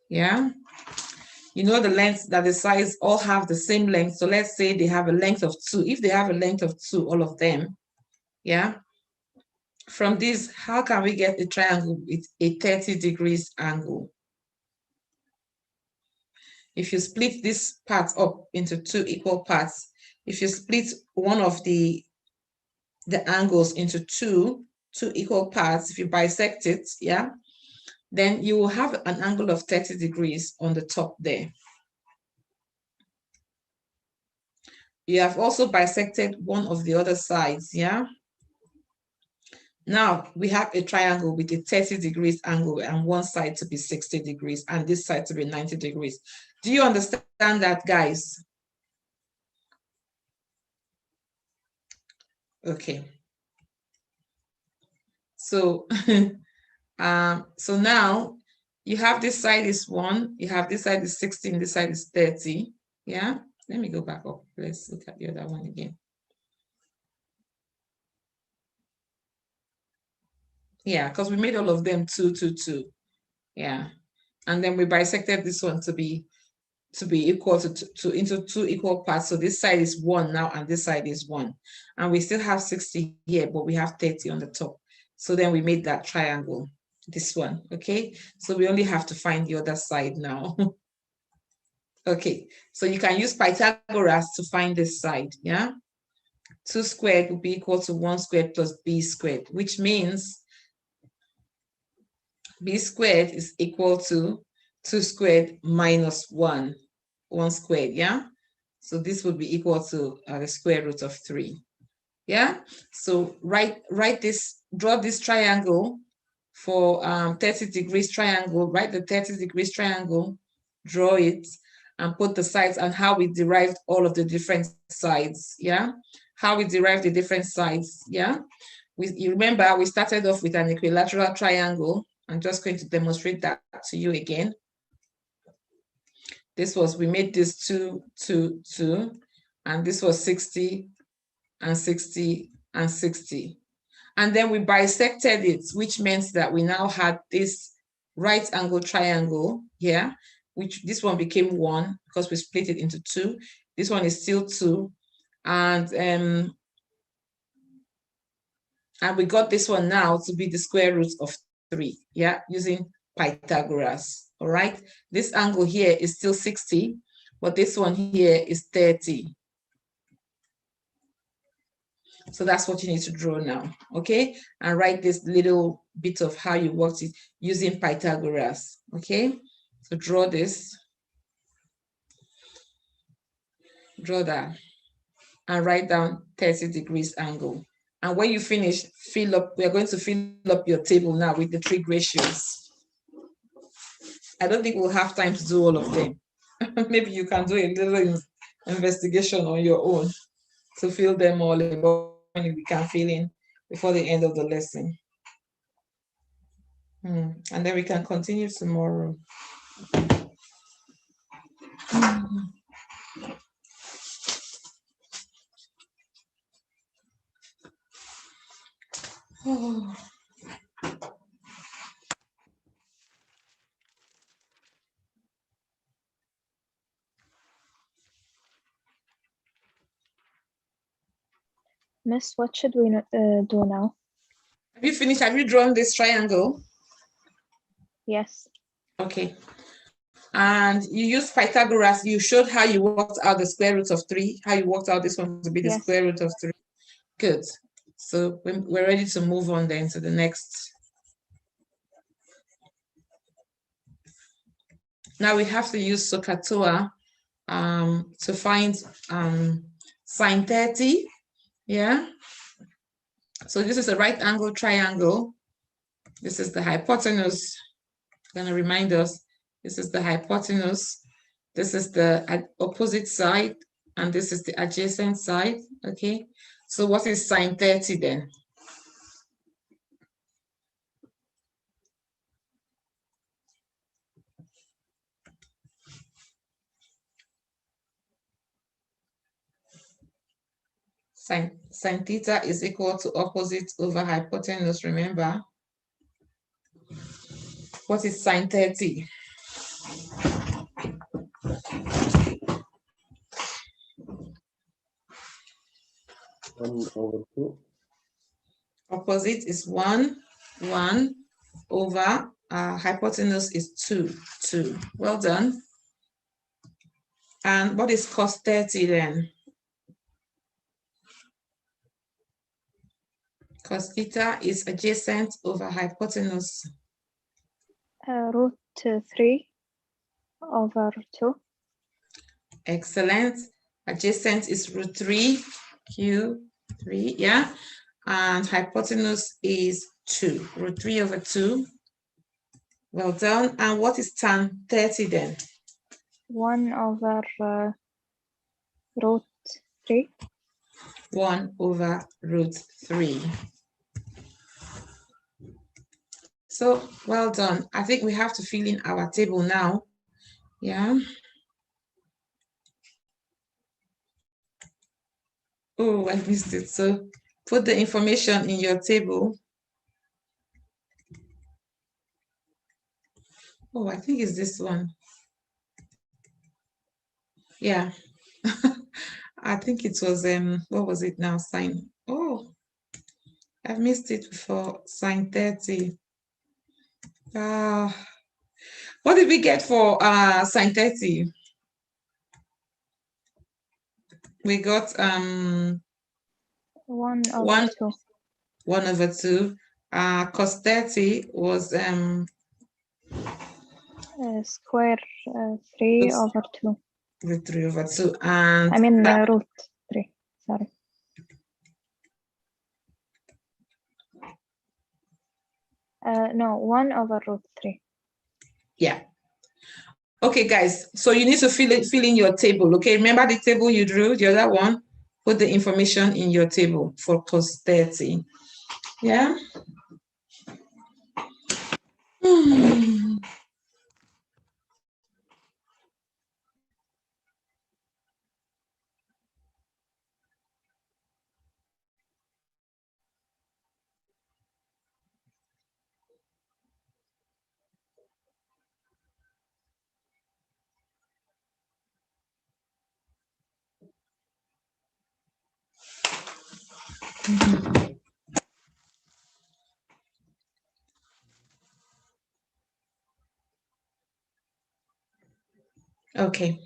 yeah? You know the length, that the sides all have the same length. So let's say they have a length of 2. If they have a length of 2, all of them, yeah? From this, how can we get a triangle with a 30 degrees angle? If you split this part up into 2 equal parts, if you split one of the angles into two equal parts, if you bisect it, yeah, then you will have an angle of 30 degrees on the top there. You have also bisected one of the other sides, yeah? Now we have a triangle with a 30 degrees angle and one side to be 60 degrees and this side to be 90 degrees. Do you understand that, guys? Okay. So, so now you have this side is 1, you have this side is 16, this side is 30. Yeah, let me go back up. Let's look at the other one again. Yeah, because we made all of them 2, 2, 2. Yeah, and then we bisected this one to be equal to into 2 equal parts. So this side is 1 now, and this side is 1, and we still have 60 here, but we have 30 on the top. So then we made that triangle, this one. Okay, so we only have to find the other side now. Okay, so you can use Pythagoras to find this side. Yeah, 2 squared will be equal to 1 squared plus b squared, which means b squared is equal to 2 squared minus 1 squared, yeah? So this would be equal to the square root of 3, yeah? So draw this triangle for 30 degrees triangle, write the 30 degrees triangle, draw it, and put the sides and how we derived all of the different sides, yeah? How we derived the different sides, yeah? You remember we started off with an equilateral triangle. I'm just going to demonstrate that to you again. We made this 2, 2, 2, and this was 60 and 60 and 60. And then we bisected it, which meant that we now had this right angle triangle here, which this one became 1 because we split it into 2. This one is still 2. And we got this one now to be the square root of 3, yeah, using Pythagoras, all right? This angle here is still 60, but this one here is 30. So that's what you need to draw now, okay? And write this little bit of how you worked it using Pythagoras, okay? So draw this, draw that, and write down 30 degrees angle. And when you finish, we are going to fill up your table now with the trig ratios. I don't think we'll have time to do all of them. Maybe you can do a little investigation on your own to fill them all in, but we can fill in before the end of the lesson. And then we can continue tomorrow. Oh. Miss, what should we do now? Have you finished? Have you drawn this triangle? Yes. Okay. And you used Pythagoras. You showed how you worked out the square root of 3, how you worked out this one to be the Yes. square root of 3. Good. So we're ready to move on then to the next. Now we have to use SOHCAHTOA to find sine 30. Yeah. So this is a right angle triangle. This is the hypotenuse. I'm going to remind us, this is the hypotenuse. This is the opposite side, and this is the adjacent side. Okay. So what is sine 30 then? Sine theta is equal to opposite over hypotenuse, remember? What is sine 30? One over 2. Opposite is 1 over hypotenuse is 2. Well done. And what is cos 30 then? Cos theta is adjacent over hypotenuse. Root 3 over 2. Excellent. Adjacent is root 3, Q3, yeah. And hypotenuse is 2, root 3 over 2. Well done. And what is tan 30 then? 1 over root 3. 1 over root 3. So well done. I think we have to fill in our table now. Yeah. Oh, I missed it. So put the information in your table. Oh, I think it's this one. Yeah. I think it was, what was it now? Sine. Oh, I've missed it before. Sine 30. What did we get for sine 30? We got 1 over 2. 1 over 2. Cos 30 was Square 3 over 2. root 3 over 2. And I mean root 3. Sorry. No, 1 over root 3. yeah. Okay, guys. So you need to fill in your table. Okay, remember the table you drew, the other one? Put the information in your table for cos 30. Yeah. Okay.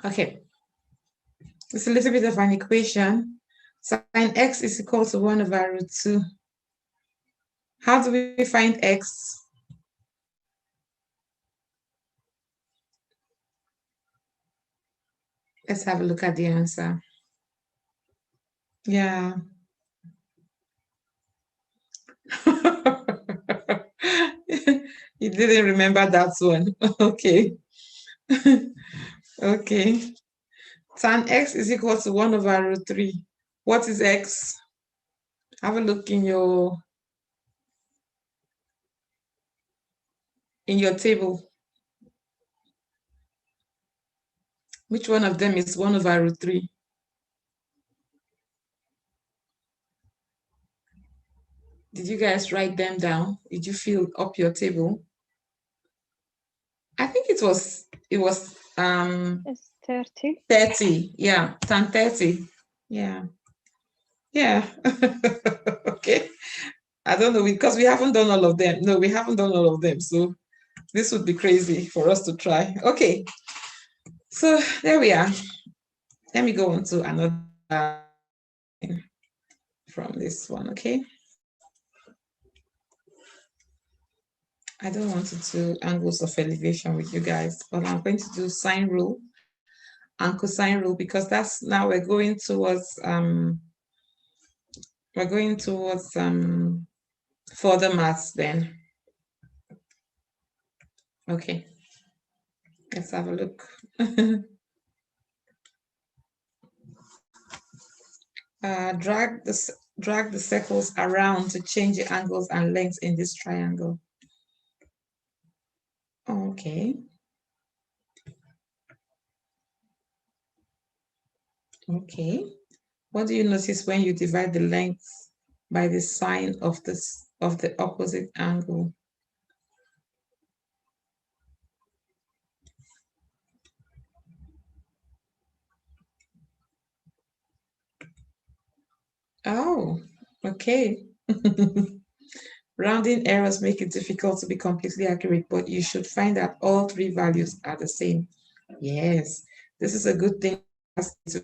Okay. It's a little bit of an equation. Sine x is equal to 1 over root 2. How do we find x? Let's have a look at the answer. Yeah. You didn't remember that one. Okay. Okay. Tan x is equal to 1 over root 3. What is x? Have a look in your table. Which one of them is 1 over root 3? Did you guys write them down? Did you fill up your table? I think it was It's 30. 30. Yeah, tan 30. Yeah. Yeah. Okay. I don't know, because we haven't done all of them. No, we haven't done all of them. So this would be crazy for us to try. Okay. So there we are. Let me go on to another from this one, okay? I don't want to do angles of elevation with you guys, but I'm going to do sine rule and cosine rule, because that's now we're going towards further maths then. Okay, let's have a look. Drag the circles around to change the angles and lengths in this triangle. Okay. Okay. What do you notice when you divide the length by the sine of the opposite angle? Oh, okay. Rounding errors make it difficult to be completely accurate, but you should find that all three values are the same. Yes, this is a good thing to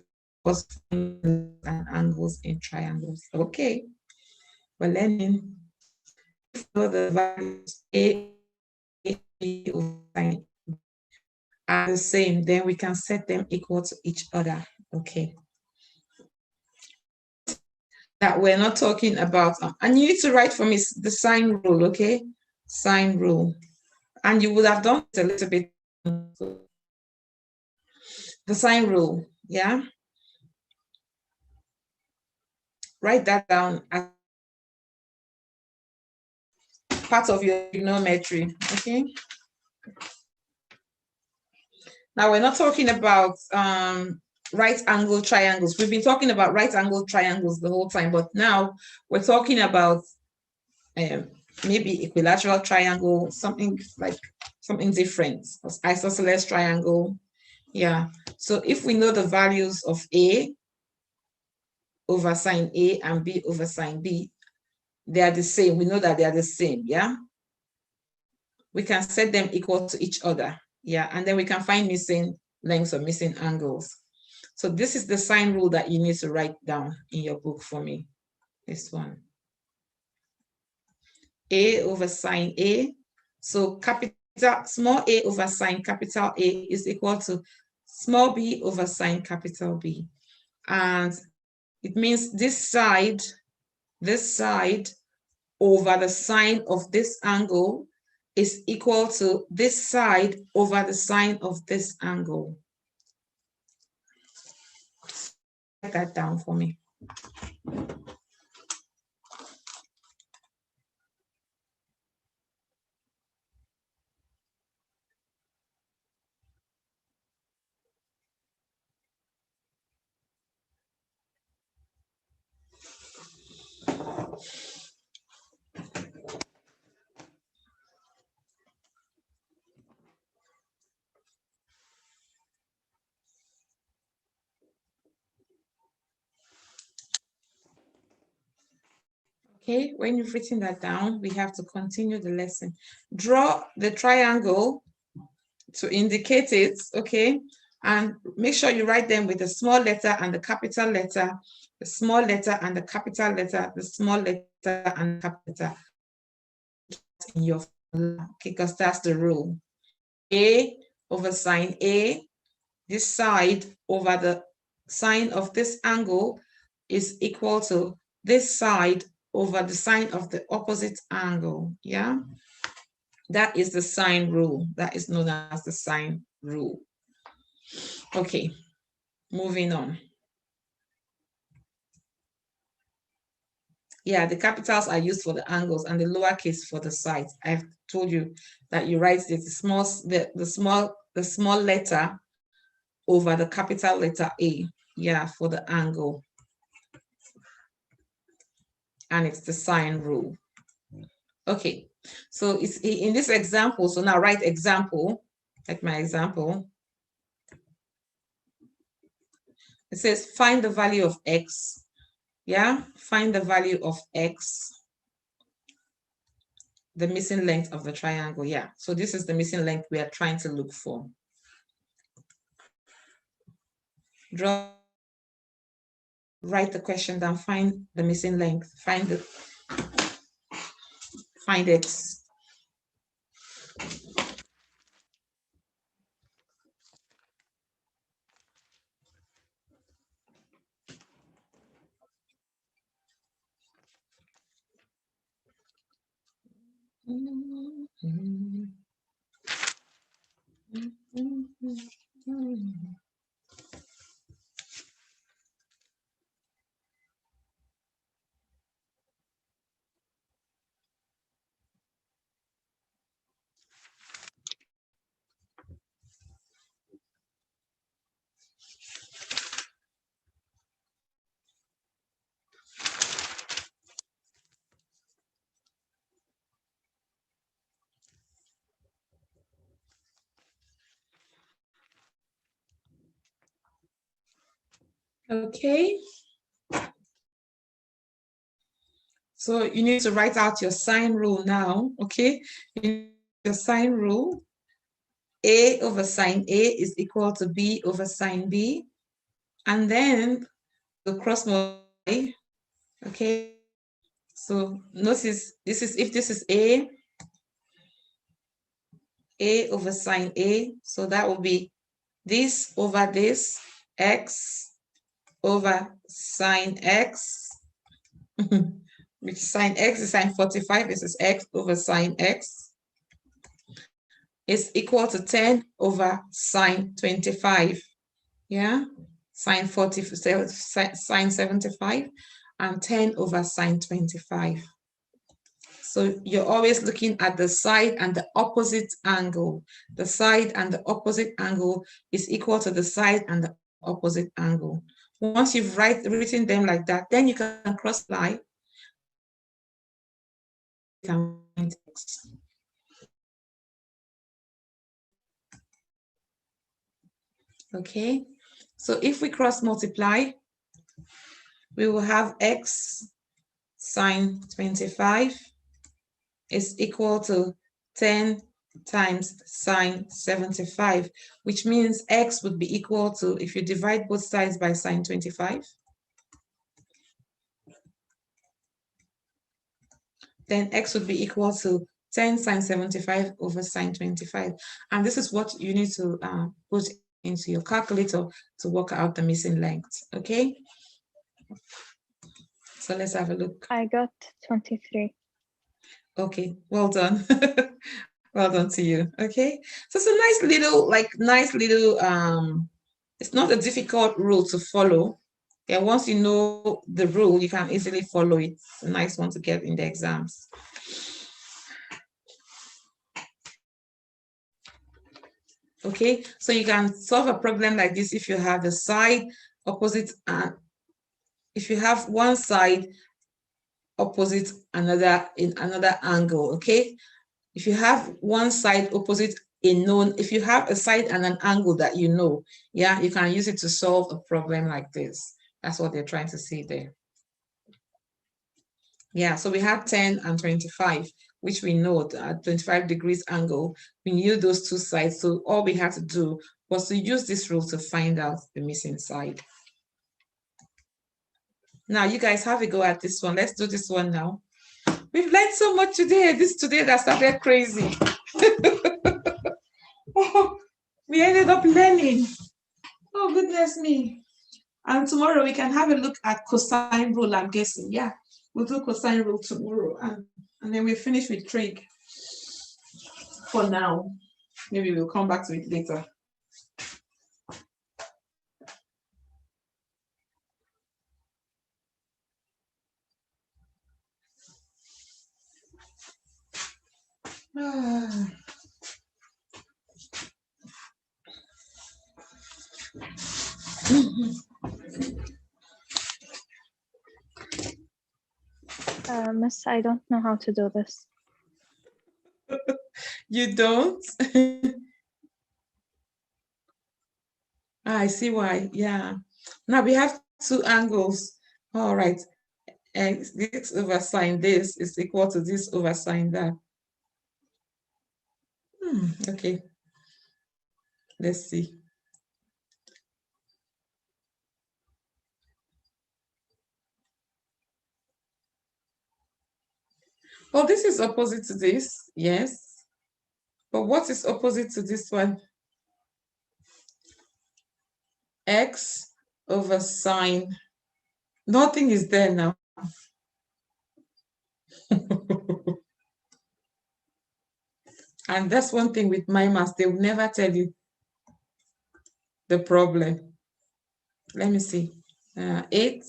and angles in triangles. Okay, we're learning. So the values A, B, sine are the same, then we can set them equal to each other. Okay. That we're not talking about, and you need to write for me the sine rule, okay? Sine rule. And you would have done it a little bit. The sine rule, yeah? Write that down as part of your trigonometry, okay? Now we're not talking about right angle triangles. We've been talking about right angle triangles the whole time, but now we're talking about maybe equilateral triangle, something different, isosceles triangle. Yeah, so if we know the values of A over sine A and B over sine B, they are the same. We know that they are the same, yeah? We can set them equal to each other, yeah? And then we can find missing lengths or missing angles. So this is the sine rule that you need to write down in your book for me, this one. A over sine A. So small a over sine capital A is equal to small b over sine capital B. And it means this side over the sine of this angle is equal to this side over the sine of this angle. Write that down for me. Okay, when you've written that down, we have to continue the lesson. Draw the triangle to indicate it, okay? And make sure you write them with the small letter and the capital letter, the small letter and the capital letter, the small letter and capital in your formula, okay? Because that's the rule. A over sine A, this side over the sine of this angle is equal to this side over the sine of the opposite angle, yeah? That is the sine rule. That is known as the sine rule. Okay, moving on. Yeah, the capitals are used for the angles and the lowercase for the sides. I've told you that you write the small letter over the capital letter A. Yeah, for the angle. And it's the sine rule. Okay, so it's in this example. So now write example, like my example. It says find the value of x. Yeah, find the value of x, the missing length of the triangle. Yeah, so this is the missing length we are trying to look for. Write the question down, find the missing length, find x. Okay. So you need to write out your sine rule now, okay? Your sine rule, A over sine A is equal to B over sine B. And then the cross multiply, okay? So notice this is, if this is A over sine A, so that will be this over this, X over sine X, which sine X is sine 45, this is X over sine X, is equal to 10 over sine 25. Yeah, sine 40, sine 75, and 10 over sine 25. So you're always looking at the side and the opposite angle. The side and the opposite angle is equal to the side and the opposite angle. Once you've written them like that, then you can cross-multiply. Okay, so if we cross-multiply, we will have x sine 25 is equal to 10 times sine 75, which means x would be equal to, if you divide both sides by sine 25, then x would be equal to 10 sine 75 over sine 25. And this is what you need to put into your calculator to work out the missing length, okay? So let's have a look. I got 23. Okay, well done. Well done to you. Okay, so it's a nice little, it's not a difficult rule to follow. Yeah, once you know the rule, you can easily follow it. It's a nice one to get in the exams. Okay, so you can solve a problem like this if you have the side opposite, if you have one side opposite another in another angle. Okay, if you have one side opposite a known, if you have a side and an angle that you know, yeah, you can use it to solve a problem like this. That's what they're trying to say there. Yeah, so we have 10 and 25, which we know at 25 degrees angle. We knew those two sides, so all we had to do was to use this rule to find out the missing side. Now you guys have a go at this one. Let's do this one now. We've learned so much today. This today that started crazy. Oh, we ended up learning. Oh, goodness me. And tomorrow we can have a look at cosine rule, I'm guessing. Yeah, we'll do cosine rule tomorrow. And then we finish with trig for now. Maybe we'll come back to it later. Ah. Miss, I don't know how to do this. You don't? I see why. Yeah. Now we have two angles. All right. And this over sine this is equal to this over sine that. Okay. Let's see. Oh, this is opposite to this. Yes. But what is opposite to this one? X over sine. Nothing is there now. And that's one thing with my math, they will never tell you the problem. Let me see. 8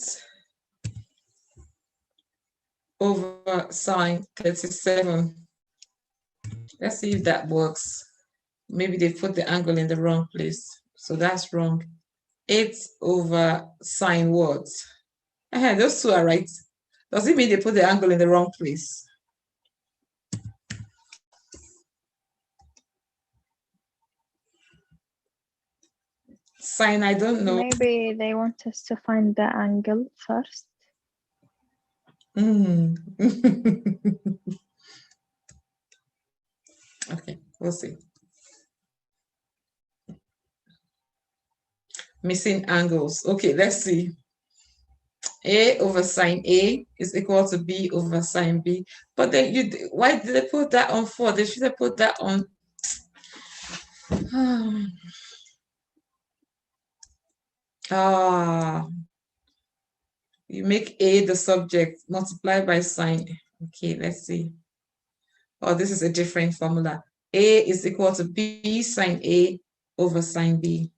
over sine 37. Let's see if that works. Maybe they put the angle in the wrong place. So that's wrong. 8 over sine what? Those two are right. Does it mean they put the angle in the wrong place? Sine, I don't know. Maybe they want us to find the angle first. Okay, we'll see. Missing angles. Okay, let's see. A over sine A is equal to B over sine B. But then why did they put that on 4? They should have put that on. You make A the subject, multiply by sine. Okay, let's see. Oh, this is a different formula. A is equal to B sine A over sine B.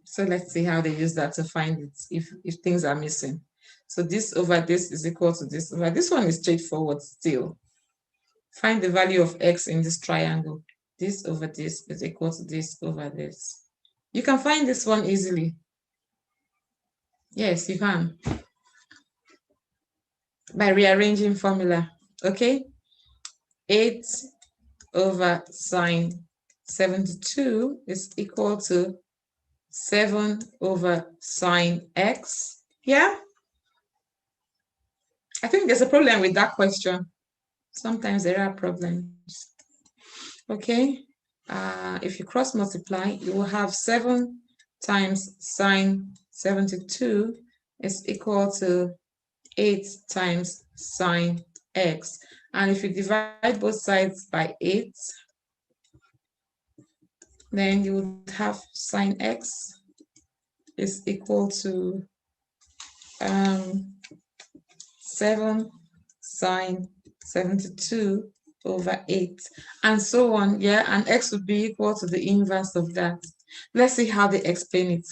So let's see how they use that to find it if things are missing. So this over this is equal to this over this one is straightforward still. Find the value of x in this triangle. This over this is equal to this over this. You can find this one easily. Yes, you can. By rearranging formula, okay? 8 over sine 72 is equal to 7 over sine x. Yeah? I think there's a problem with that question. Sometimes there are problems. Okay? If you cross multiply, you will have 7 times sine 72 is equal to 8 times sine x. And if you divide both sides by 8, then you would have sine x is equal to 7 sine 72 over 8, and so on. Yeah, and x would be equal to the inverse of that. Let's see how they explain it.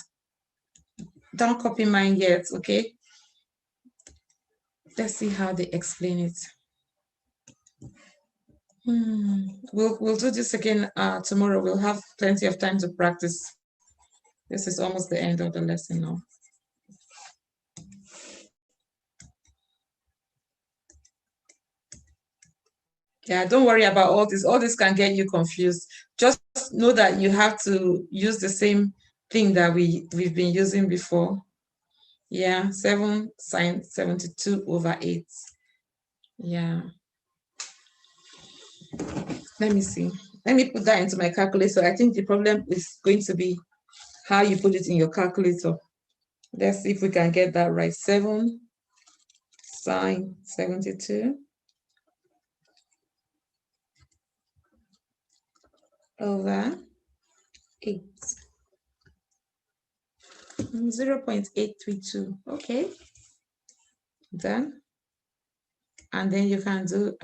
Don't copy mine yet, okay? Let's see how they explain it. We'll do this again tomorrow. We'll have plenty of time to practice. This is almost the end of the lesson now. Yeah, don't worry about all this. All this can get you confused. Just know that you have to use the same thing that we've been using before. Yeah, 7 sine 72 over 8. Yeah. Let me see. Let me put that into my calculator. I think the problem is going to be how you put it in your calculator. Let's see if we can get that right. 7 sine 72 over 8. 0.832. Okay. Done. And then you can do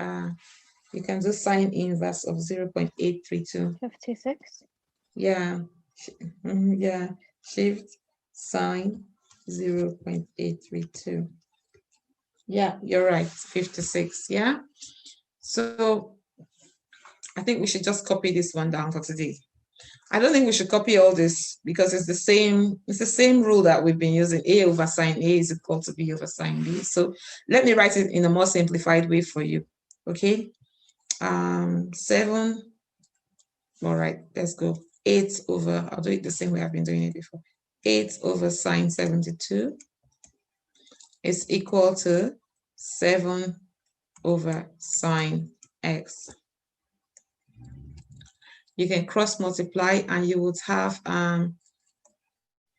sine inverse of 0.832. 56. Yeah. Yeah, shift sine 0.832. Yeah, you're right, 56. Yeah. So I think we should just copy this one down for today. I don't think we should copy all this because it's the same rule that we've been using. A over sine A is equal to B over sine B. So let me write it in a more simplified way for you. Okay. 7. All right, let's go. 8 over, I'll do it the same way I've been doing it before. 8 over sine 72 is equal to 7 over sine x. You can cross multiply and you would have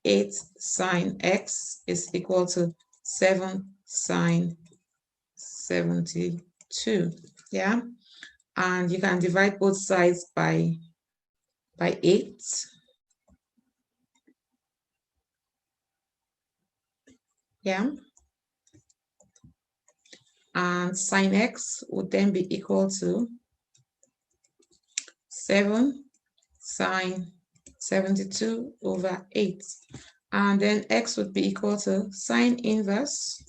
8 sine x is equal to 7 sine 72. Yeah, and you can divide both sides by 8. Yeah, and sine x would then be equal to 7 sine 72 over 8. And then x would be equal to sine inverse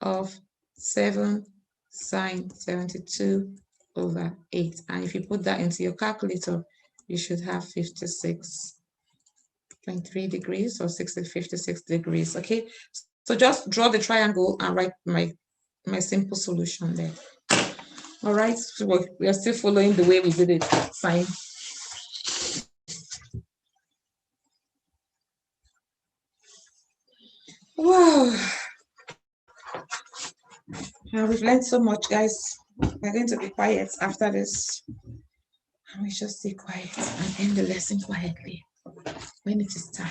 of 7 sine 72 over 8. And if you put that into your calculator, you should have 56.3 degrees or 56 degrees. Okay, so just draw the triangle and write my simple solution there. All right, so we are still following the way we did it. Sine. Wow. We've learned so much, guys. We're going to be quiet after this. And we just stay quiet and end the lesson quietly when it is time.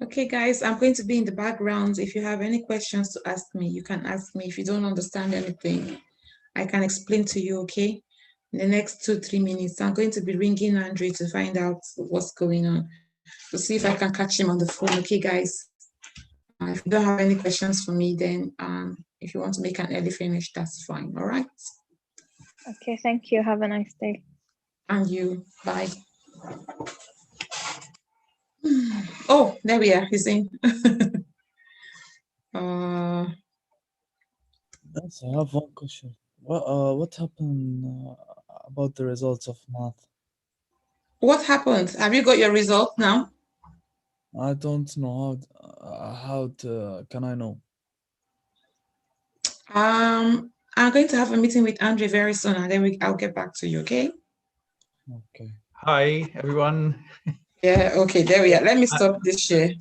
Okay, guys, I'm going to be in the background. If you have any questions to ask me, you can ask me. If you don't understand anything, I can explain to you, okay? In the next 2-3 minutes, I'm going to be ringing Andre to find out what's going on, to see if I can catch him on the phone, okay, guys? If you don't have any questions for me, then if you want to make an early finish, that's fine, all right? Okay, thank you. Have a nice day. And you, bye. Oh, there we are, he's in. Yes, I have one question. What happened about the results of math? What happened? Have you got your result now? I don't know can I know? I'm going to have a meeting with Andre very soon, and then I'll get back to you, okay? Okay. Hi, everyone. Yeah, okay, there we are. Let me stop this share.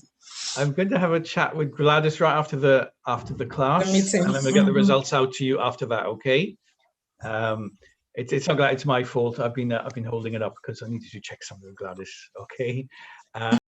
I'm going to have a chat with Gladys right after the class, meeting. and I'm going to get the results out to you after that. Okay. It's not like it's my fault. I've been holding it up because I needed to check something with Gladys. Okay.